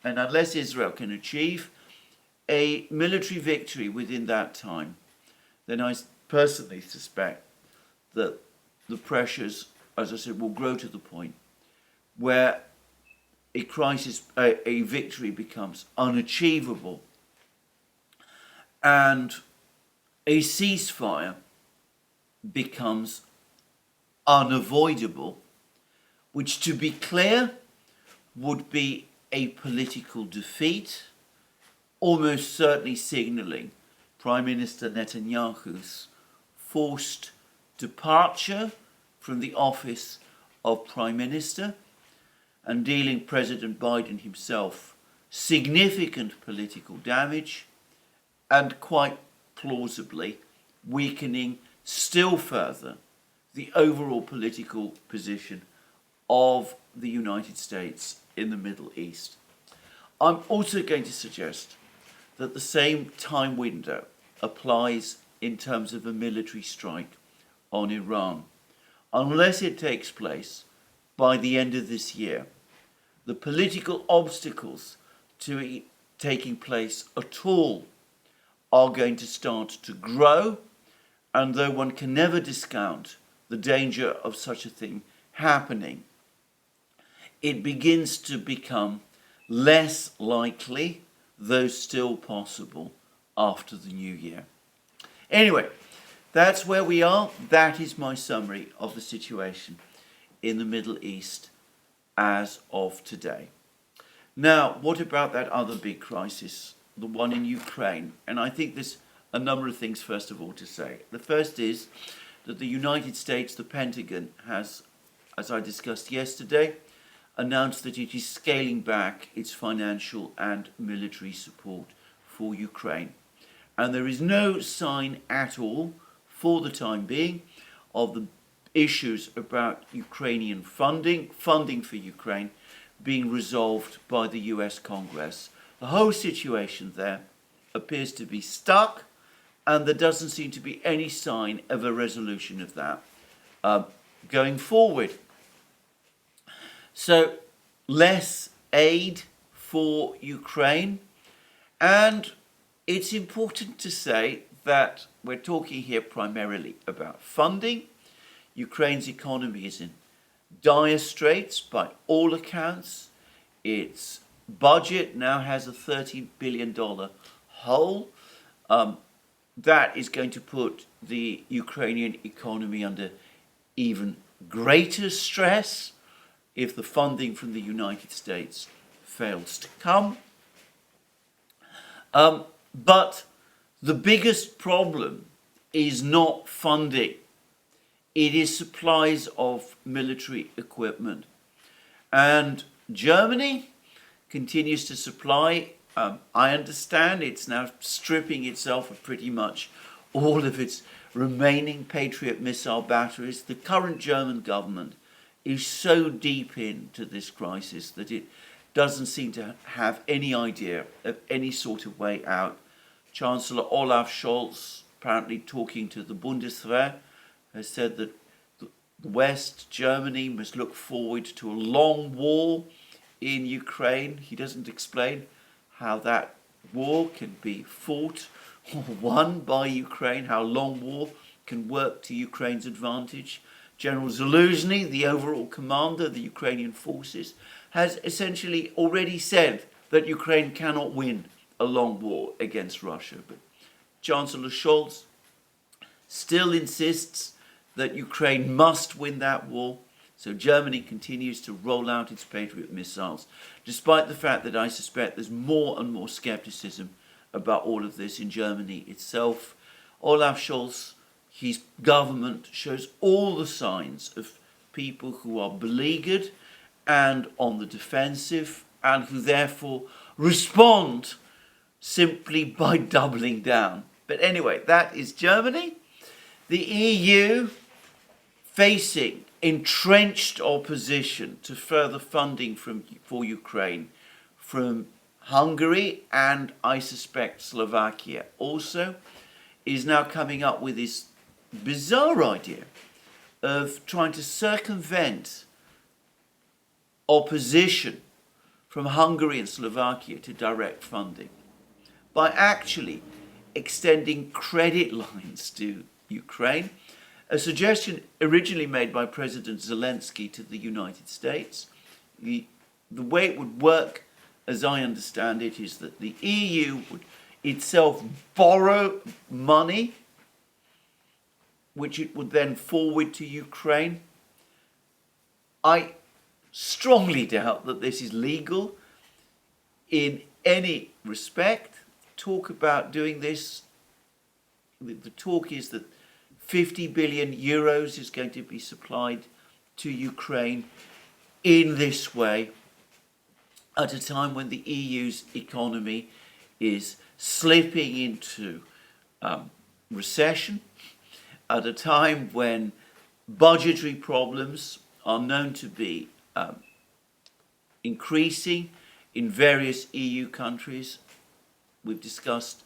and unless Israel can achieve a military victory within that time, then I personally suspect that the pressures, as I said, will grow to the point where a victory becomes unachievable and a ceasefire becomes unavoidable, which, to be clear, would be a political defeat, almost certainly signalling Prime Minister Netanyahu's forced departure from the office of Prime Minister, and dealing President Biden himself significant political damage, and quite plausibly weakening still further the overall political position of the United States in the Middle East. I'm also going to suggest that the same time window applies in terms of a military strike on Iran. Unless it takes place by the end of this year, the political obstacles to it taking place at all are going to start to grow, and though one can never discount the danger of such a thing happening, it begins to become less likely, though still possible, after the new year. Anyway, that's where we are. That is my summary of the situation in the Middle East as of today. Now, what about that other big crisis, the one in Ukraine? And I think there's a number of things, first of all, to say. The first is that the United States, the Pentagon, has, as I discussed yesterday, announced that it is scaling back its financial and military support for Ukraine. And there is no sign at all, for the time being, of the issues about Ukrainian funding for Ukraine, being resolved by the US Congress. The whole situation there appears to be stuck, and there doesn't seem to be any sign of a resolution of that going forward. So, less aid for Ukraine, and it's important to say that we're talking here primarily about funding. Ukraine's economy is in dire straits by all accounts. Its budget now has a $30 billion hole. That is going to put the Ukrainian economy under even greater stress if the funding from the United States fails to come. But the biggest problem is not funding. It is supplies of military equipment. And Germany continues to supply. I understand it's now stripping itself of pretty much all of its remaining Patriot missile batteries. The current German government is so deep into this crisis that it doesn't seem to have any idea of any sort of way out. Chancellor Olaf Scholz, apparently talking to the Bundeswehr, has said that the West, Germany, must look forward to a long war in Ukraine. He doesn't explain how that war can be fought or won by Ukraine, how a long war can work to Ukraine's advantage. General Zaluzhny, the overall commander of the Ukrainian forces, has essentially already said that Ukraine cannot win a long war against Russia. But Chancellor Scholz still insists that Ukraine must win that war. So Germany continues to roll out its Patriot missiles, despite the fact that I suspect there's more and more skepticism about all of this in Germany itself. Olaf Scholz, his government, shows all the signs of people who are beleaguered and on the defensive, and who therefore respond simply by doubling down. But anyway, that is Germany. The EU, facing entrenched opposition to further funding for Ukraine from Hungary and I suspect Slovakia also, is now coming up with this bizarre idea of trying to circumvent opposition from Hungary and Slovakia to direct funding by actually extending credit lines to Ukraine, a suggestion originally made by President Zelensky to the United States. The way it would work, as I understand it, is that the EU would itself borrow money, which it would then forward to Ukraine. I strongly doubt that this is legal in any respect. Talk about doing this, the talk is that 50 billion euros is going to be supplied to Ukraine in this way at a time when the EU's economy is slipping into recession, at a time when budgetary problems are known to be increasing in various EU countries. We've discussed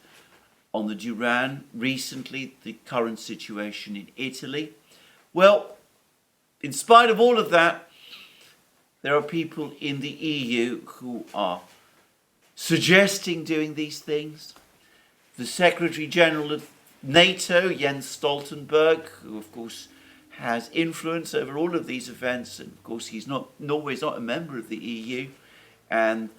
on the Duran recently the current situation in Italy. Well, in spite of all of that, there are people in the EU who are suggesting doing these things. The Secretary General of NATO, Jens Stoltenberg, who of course has influence over all of these events, and of course Norway's not a member of the EU, and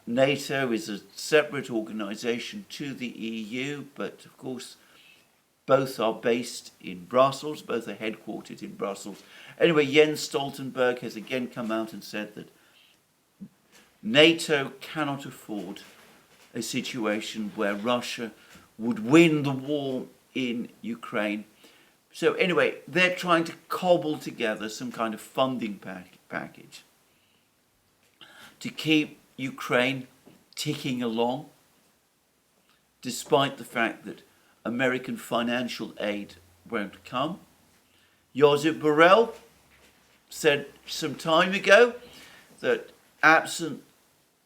NATO is a separate organisation to the EU, but of course both are based in Brussels, both are headquartered in Brussels. Anyway, Jens Stoltenberg has again come out and said that NATO cannot afford a situation where Russia would win the war in Ukraine. So anyway, they're trying to cobble together some kind of funding package to keep Ukraine ticking along, despite the fact that American financial aid won't come. Josep Borrell said some time ago that absent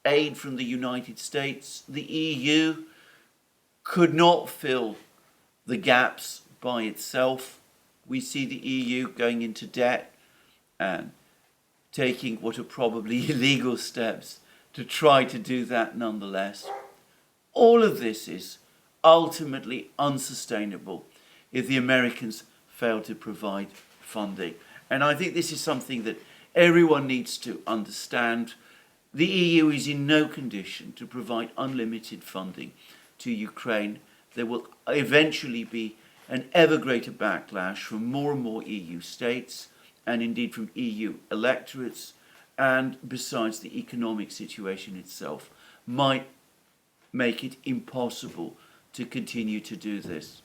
aid from the United States, the EU could not fill the gaps by itself. We see the EU going into debt and taking what are probably illegal steps to try to do that nonetheless. All of this is ultimately unsustainable if the Americans fail to provide funding. And I think this is something that everyone needs to understand. The EU is in no condition to provide unlimited funding to Ukraine. There will eventually be an ever greater backlash from more and more EU states, and indeed from EU electorates, and besides, the economic situation itself might make it impossible to continue to do this.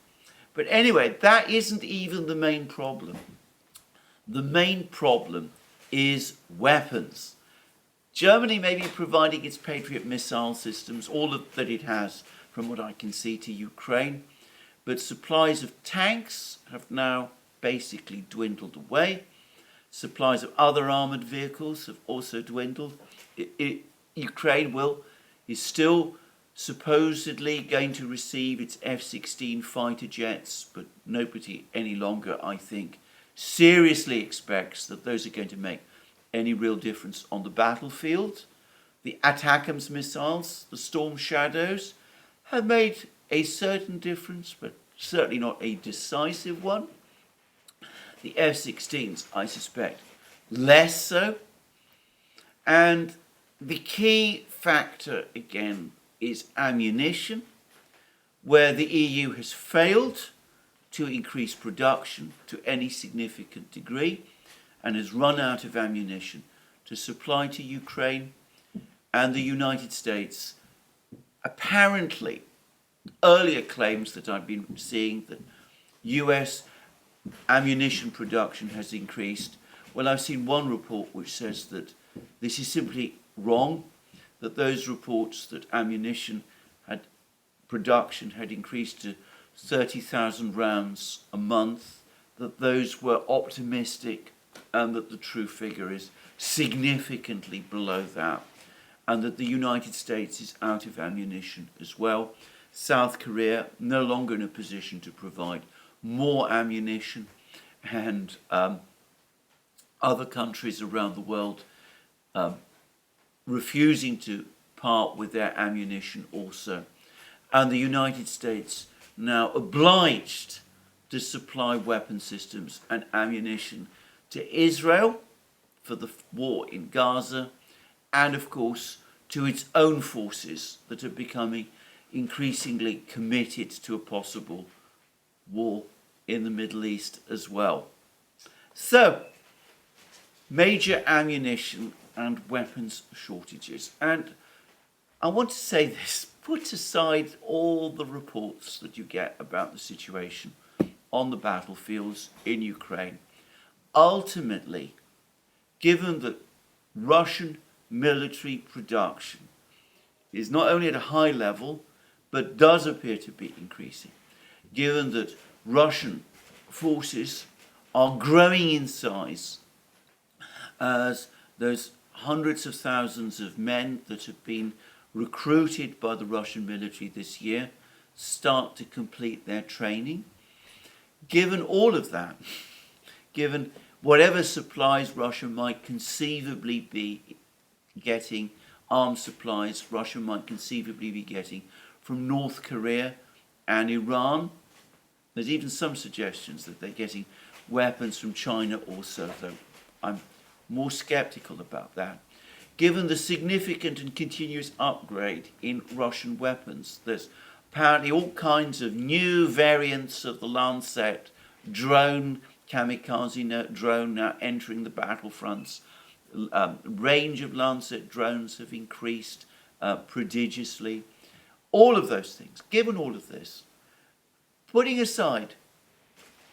But anyway, that isn't even the main problem. The main problem is weapons. Germany may be providing its Patriot missile systems, all that it has, from what I can see, to Ukraine, but supplies of tanks have now basically dwindled away. Supplies of other armoured vehicles have also dwindled. Ukraine is still supposedly going to receive its F-16 fighter jets, but nobody any longer, I think, seriously expects that those are going to make any real difference on the battlefield. The ATACMS missiles, the Storm Shadows, have made a certain difference, but certainly not a decisive one. The F-16s, I suspect, less so. And the key factor, again, is ammunition, where the EU has failed to increase production to any significant degree and has run out of ammunition to supply to Ukraine. And the United States, apparently, earlier claims that I've been seeing that US ammunition production has increased. Well, I've seen one report which says that this is simply wrong, that those reports that production had increased to 30,000 rounds a month, that those were optimistic and that the true figure is significantly below that, and that the United States is out of ammunition as well. South Korea no longer in a position to provide more ammunition, and other countries around the world refusing to part with their ammunition also. And the United States now obliged to supply weapon systems and ammunition to Israel for the war in Gaza, and of course to its own forces that are becoming increasingly committed to a possible war in the Middle East as well. So, major ammunition and weapons shortages. And I want to say this, put aside all the reports that you get about the situation on the battlefields in Ukraine. Ultimately, given that Russian military production is not only at a high level, but does appear to be increasing, given that Russian forces are growing in size as those hundreds of thousands of men that have been recruited by the Russian military this year start to complete their training. Given all of that, given whatever supplies Russia might conceivably be getting, arms supplies Russia might conceivably be getting from North Korea and Iran, there's even some suggestions that they're getting weapons from China also, though I'm more skeptical about that. Given the significant and continuous upgrade in Russian weapons, there's apparently all kinds of new variants of the Lancet drone, kamikaze drone now entering the battlefronts. Range of Lancet drones have increased prodigiously. All of those things, given all of this, putting aside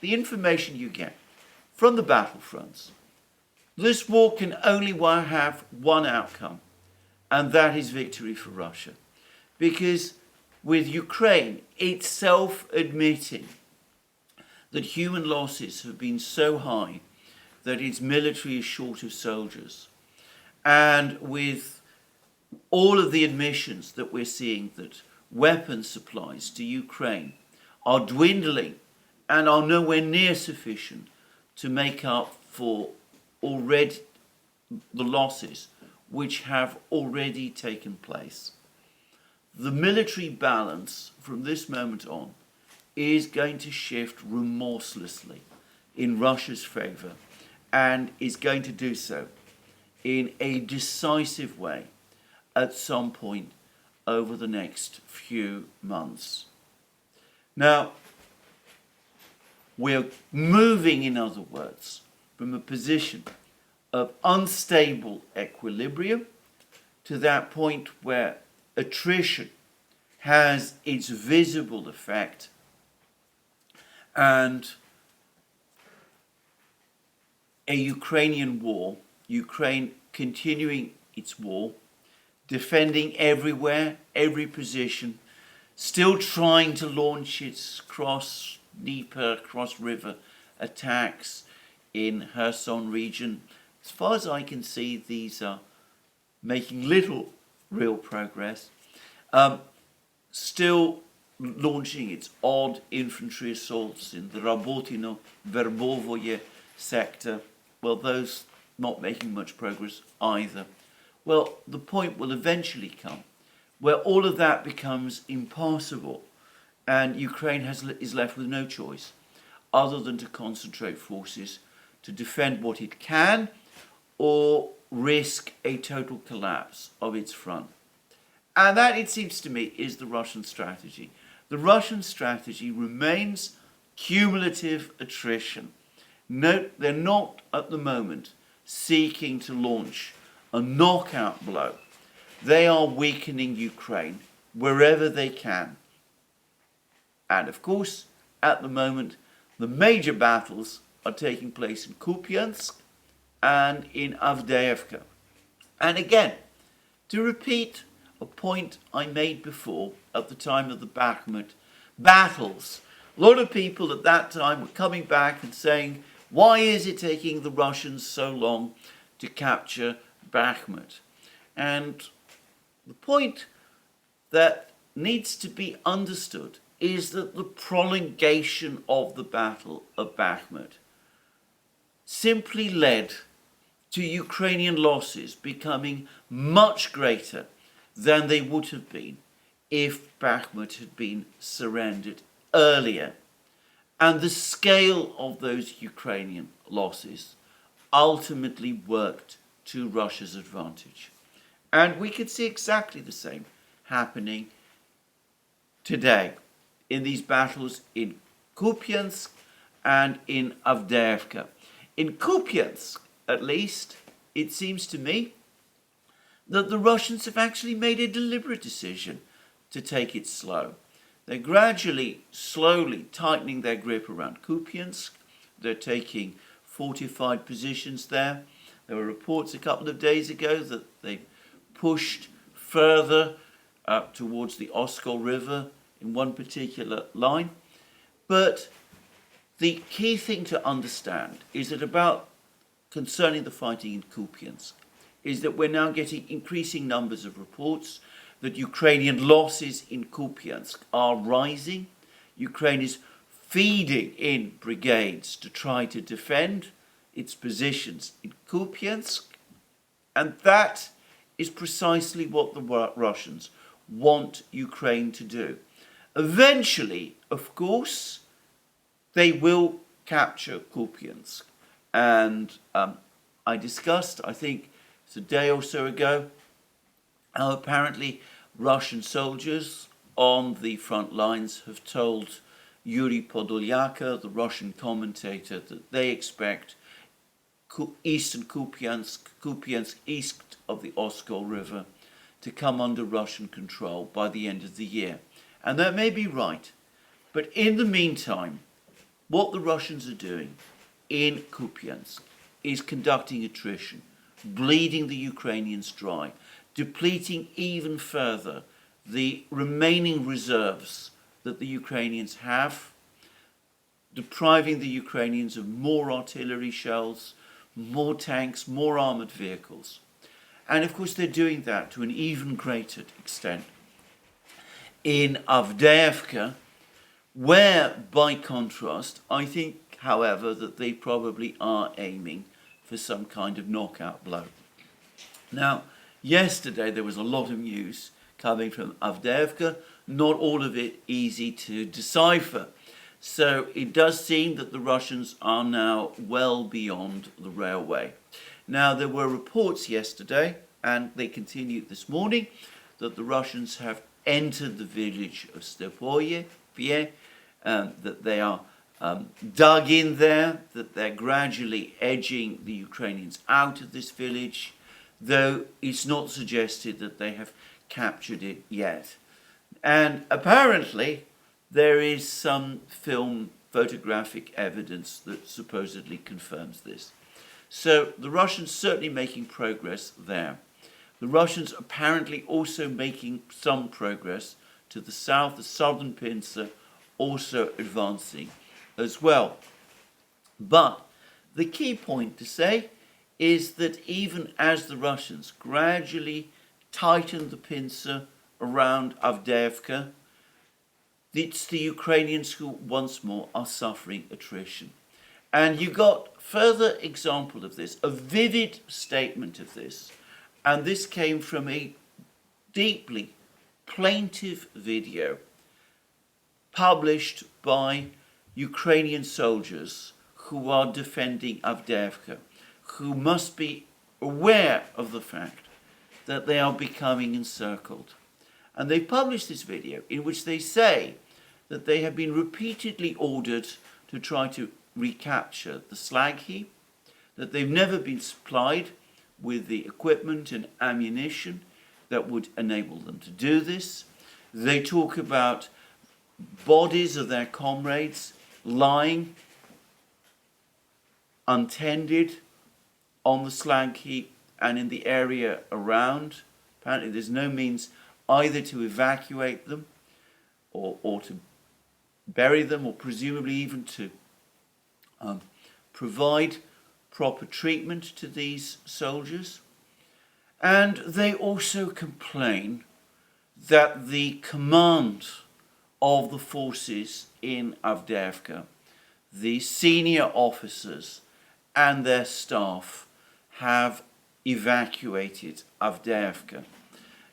the information you get from the battlefronts, this war can only have one outcome, and that is victory for Russia. Because with Ukraine itself admitting that human losses have been so high that its military is short of soldiers, and with all of the admissions that we're seeing that weapon supplies to Ukraine are dwindling and are nowhere near sufficient to make up for already the losses which have already taken place. The military balance from this moment on is going to shift remorselessly in Russia's favor, and is going to do so in a decisive way at some point over the next few months. Now, we're moving, in other words, from a position of unstable equilibrium to that point where attrition has its visible effect, and a Ukrainian war, Ukraine continuing its war, defending everywhere, every position, still trying to launch its cross-Dnieper, cross-river attacks in Kherson region. As far as I can see, these are making little real progress. Still launching its odd infantry assaults in the Rabotino-Verbovoye sector. Well, those not making much progress either. Well, the point will eventually come where all of that becomes impossible, and Ukraine is left with no choice other than to concentrate forces to defend what it can or risk a total collapse of its front. And that, it seems to me, is the Russian strategy. The Russian strategy remains cumulative attrition. Note, they're not at the moment seeking to launch a knockout blow. They are weakening Ukraine wherever they can. And of course, at the moment, the major battles are taking place in Kupiansk and in Avdeyevka. And again, to repeat a point I made before at the time of the Bakhmut battles, a lot of people at that time were coming back and saying, why is it taking the Russians so long to capture Bakhmut? And the point that needs to be understood is that the prolongation of the Battle of Bakhmut simply led to Ukrainian losses becoming much greater than they would have been if Bakhmut had been surrendered earlier. And the scale of those Ukrainian losses ultimately worked to Russia's advantage. And we can see exactly the same happening today in these battles in Kupiansk and in Avdeyevka. In Kupiansk, at least, it seems to me that the Russians have actually made a deliberate decision to take it slow. They're gradually, slowly tightening their grip around Kupiansk. They're taking fortified positions there. There were reports a couple of days ago that they pushed further up towards the Oskol River in one particular line. But the key thing to understand is that concerning the fighting in Kupiansk, is that we're now getting increasing numbers of reports that Ukrainian losses in Kupiansk are rising. Ukraine is feeding in brigades to try to defend its positions in Kupiansk, and that is precisely what the Russians want Ukraine to do. Eventually, of course, they will capture Kupiansk. And I discussed, I think it's a day or so ago, how apparently Russian soldiers on the front lines have told Yuri Podolyaka, the Russian commentator, that they expect eastern Kupiansk east of the Oskol River, to come under Russian control by the end of the year. And that may be right, But in the meantime, what the Russians are doing in Kupiansk is conducting attrition, bleeding the Ukrainians dry, depleting even further the remaining reserves that the Ukrainians have, depriving the Ukrainians of more artillery shells, more tanks, more armoured vehicles. And of course they're doing that to an even greater extent in Avdeyevka, where, by contrast, I think, however, that they probably are aiming for some kind of knockout blow. Now, yesterday there was a lot of news coming from Avdeyevka, not all of it easy to decipher. So it does seem that the Russians are now well beyond the railway. Now, there were reports yesterday, and they continued this morning, that the Russians have entered the village of Stepoye, that they are dug in there, that they're gradually edging the Ukrainians out of this village, though it's not suggested that they have captured it yet. And apparently there is some photographic evidence that supposedly confirms this. So the Russians certainly making progress there. The Russians apparently also making some progress to the south, the southern pincer also advancing as well. But the key point to say is that even as the Russians gradually tighten the pincer around Avdeyevka, it's the Ukrainians who once more are suffering attrition. And you got further example of this, a vivid statement of this, and this came from a deeply plaintive video published by Ukrainian soldiers who are defending Avdeyevka, who must be aware of the fact that they are becoming encircled. And they published this video in which they say that they have been repeatedly ordered to try to recapture the slag heap, that they've never been supplied with the equipment and ammunition that would enable them to do this. They talk about bodies of their comrades lying untended on the slag heap and in the area around. Apparently there's no means either to evacuate them or to bury them, or presumably even to provide proper treatment to these soldiers. And they also complain that the command of the forces in Avdeyevka, the senior officers and their staff, have evacuated Avdeyevka.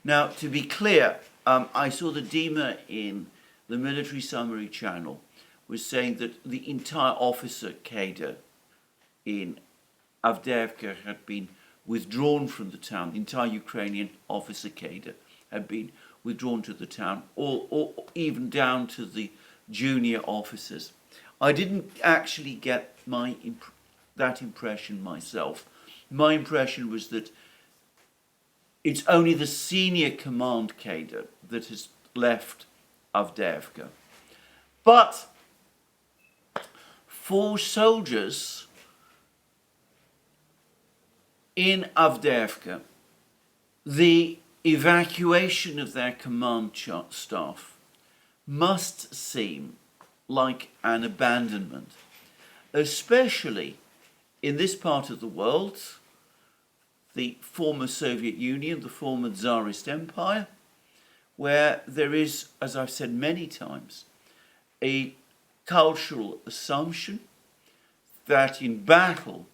Now, to be clear, I saw the Dima in the Military Summary channel was saying that the entire officer cadre in Avdeyevka had been withdrawn from the town. The entire Ukrainian officer cadre had been withdrawn to the town, or even down to the junior officers. I didn't actually get that impression myself. My impression was that it's only the senior command cadre that has left Avdeyevka. But for soldiers in Avdeyevka, the evacuation of their command staff must seem like an abandonment, especially in this part of the world, the former Soviet Union, the former Tsarist Empire, where there is, as I've said many times, a cultural assumption that in battle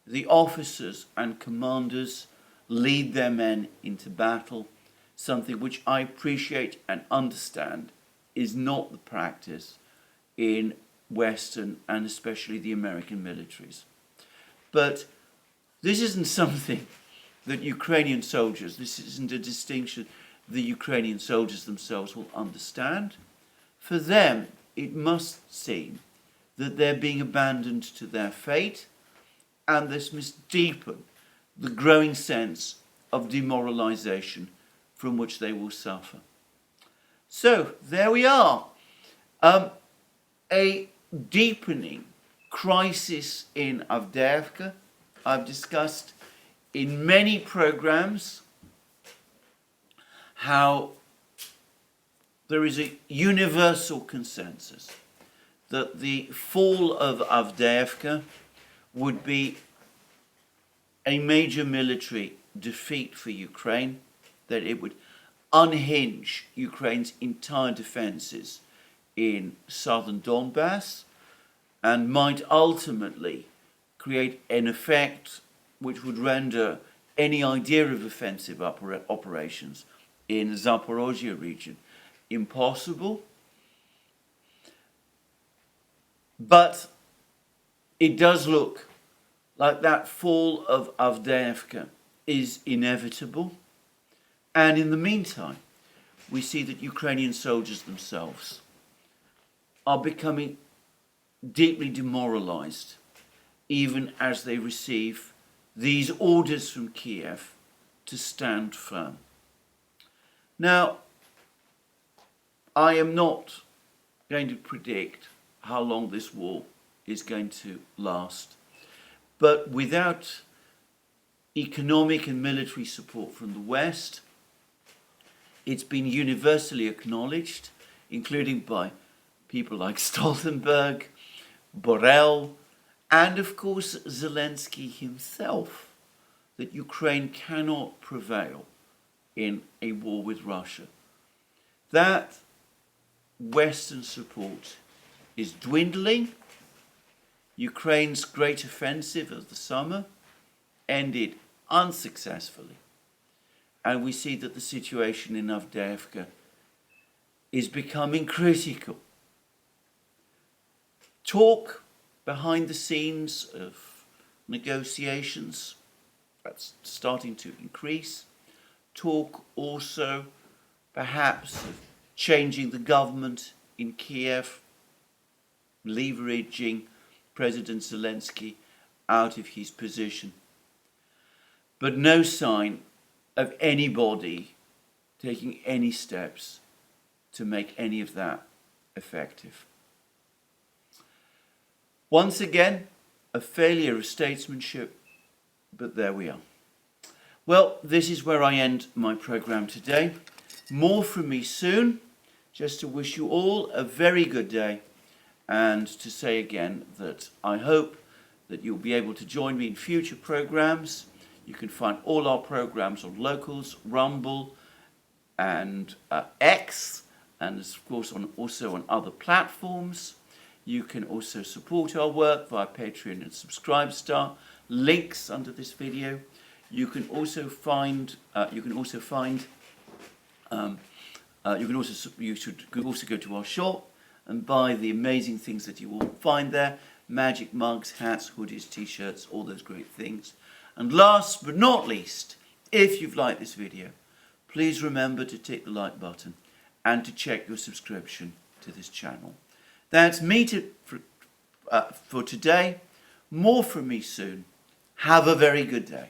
the officers and commanders lead their men into battle, something which I appreciate and understand is not the practice in Western and especially the American militaries. But this isn't something that Ukrainian soldiers, this isn't a distinction the Ukrainian soldiers themselves will understand. For them, it must seem that they're being abandoned to their fate, and this must deepen the growing sense of demoralization from which they will suffer. So, there we are. A deepening crisis in Avdeyevka. I've discussed in many programs how there is a universal consensus that the fall of Avdeyevka would be a major military defeat for Ukraine, that it would unhinge Ukraine's entire defences in southern Donbass and might ultimately create an effect which would render any idea of offensive operations in the Zaporozhye region impossible. But it does look like that fall of Avdeyevka is inevitable. And in the meantime, we see that Ukrainian soldiers themselves are becoming deeply demoralized, even as they receive these orders from Kiev to stand firm. Now, I am not going to predict how long this war is going to last, but without economic and military support from the West, it's been universally acknowledged, including by people like Stoltenberg, Borrell, and of course Zelensky himself, that Ukraine cannot prevail in a war with Russia. That Western support is dwindling. Ukraine's great offensive of the summer ended unsuccessfully. And we see that the situation in Avdeyevka is becoming critical. Talk behind the scenes of negotiations, that's starting to increase. Talk also perhaps of changing the government in Kiev, leveraging President Zelensky out of his position. But no sign of anybody taking any steps to make any of that effective. Once again, a failure of statesmanship, but there we are. Well, this is where I end my program today. More from me soon. Just to wish you all a very good day, and to say again that I hope that you'll be able to join me in future programs. You can find all our programs on Locals, Rumble, and X, and of course also on other platforms. You can also support our work via Patreon and Subscribestar. Links under this video. You can also go to our shop and buy the amazing things that you will find there. Magic mugs, hats, hoodies, t-shirts, all those great things. And last but not least, if you've liked this video, please remember to tick the like button and to check your subscription to this channel. That's me for today. More from me soon. Have a very good day.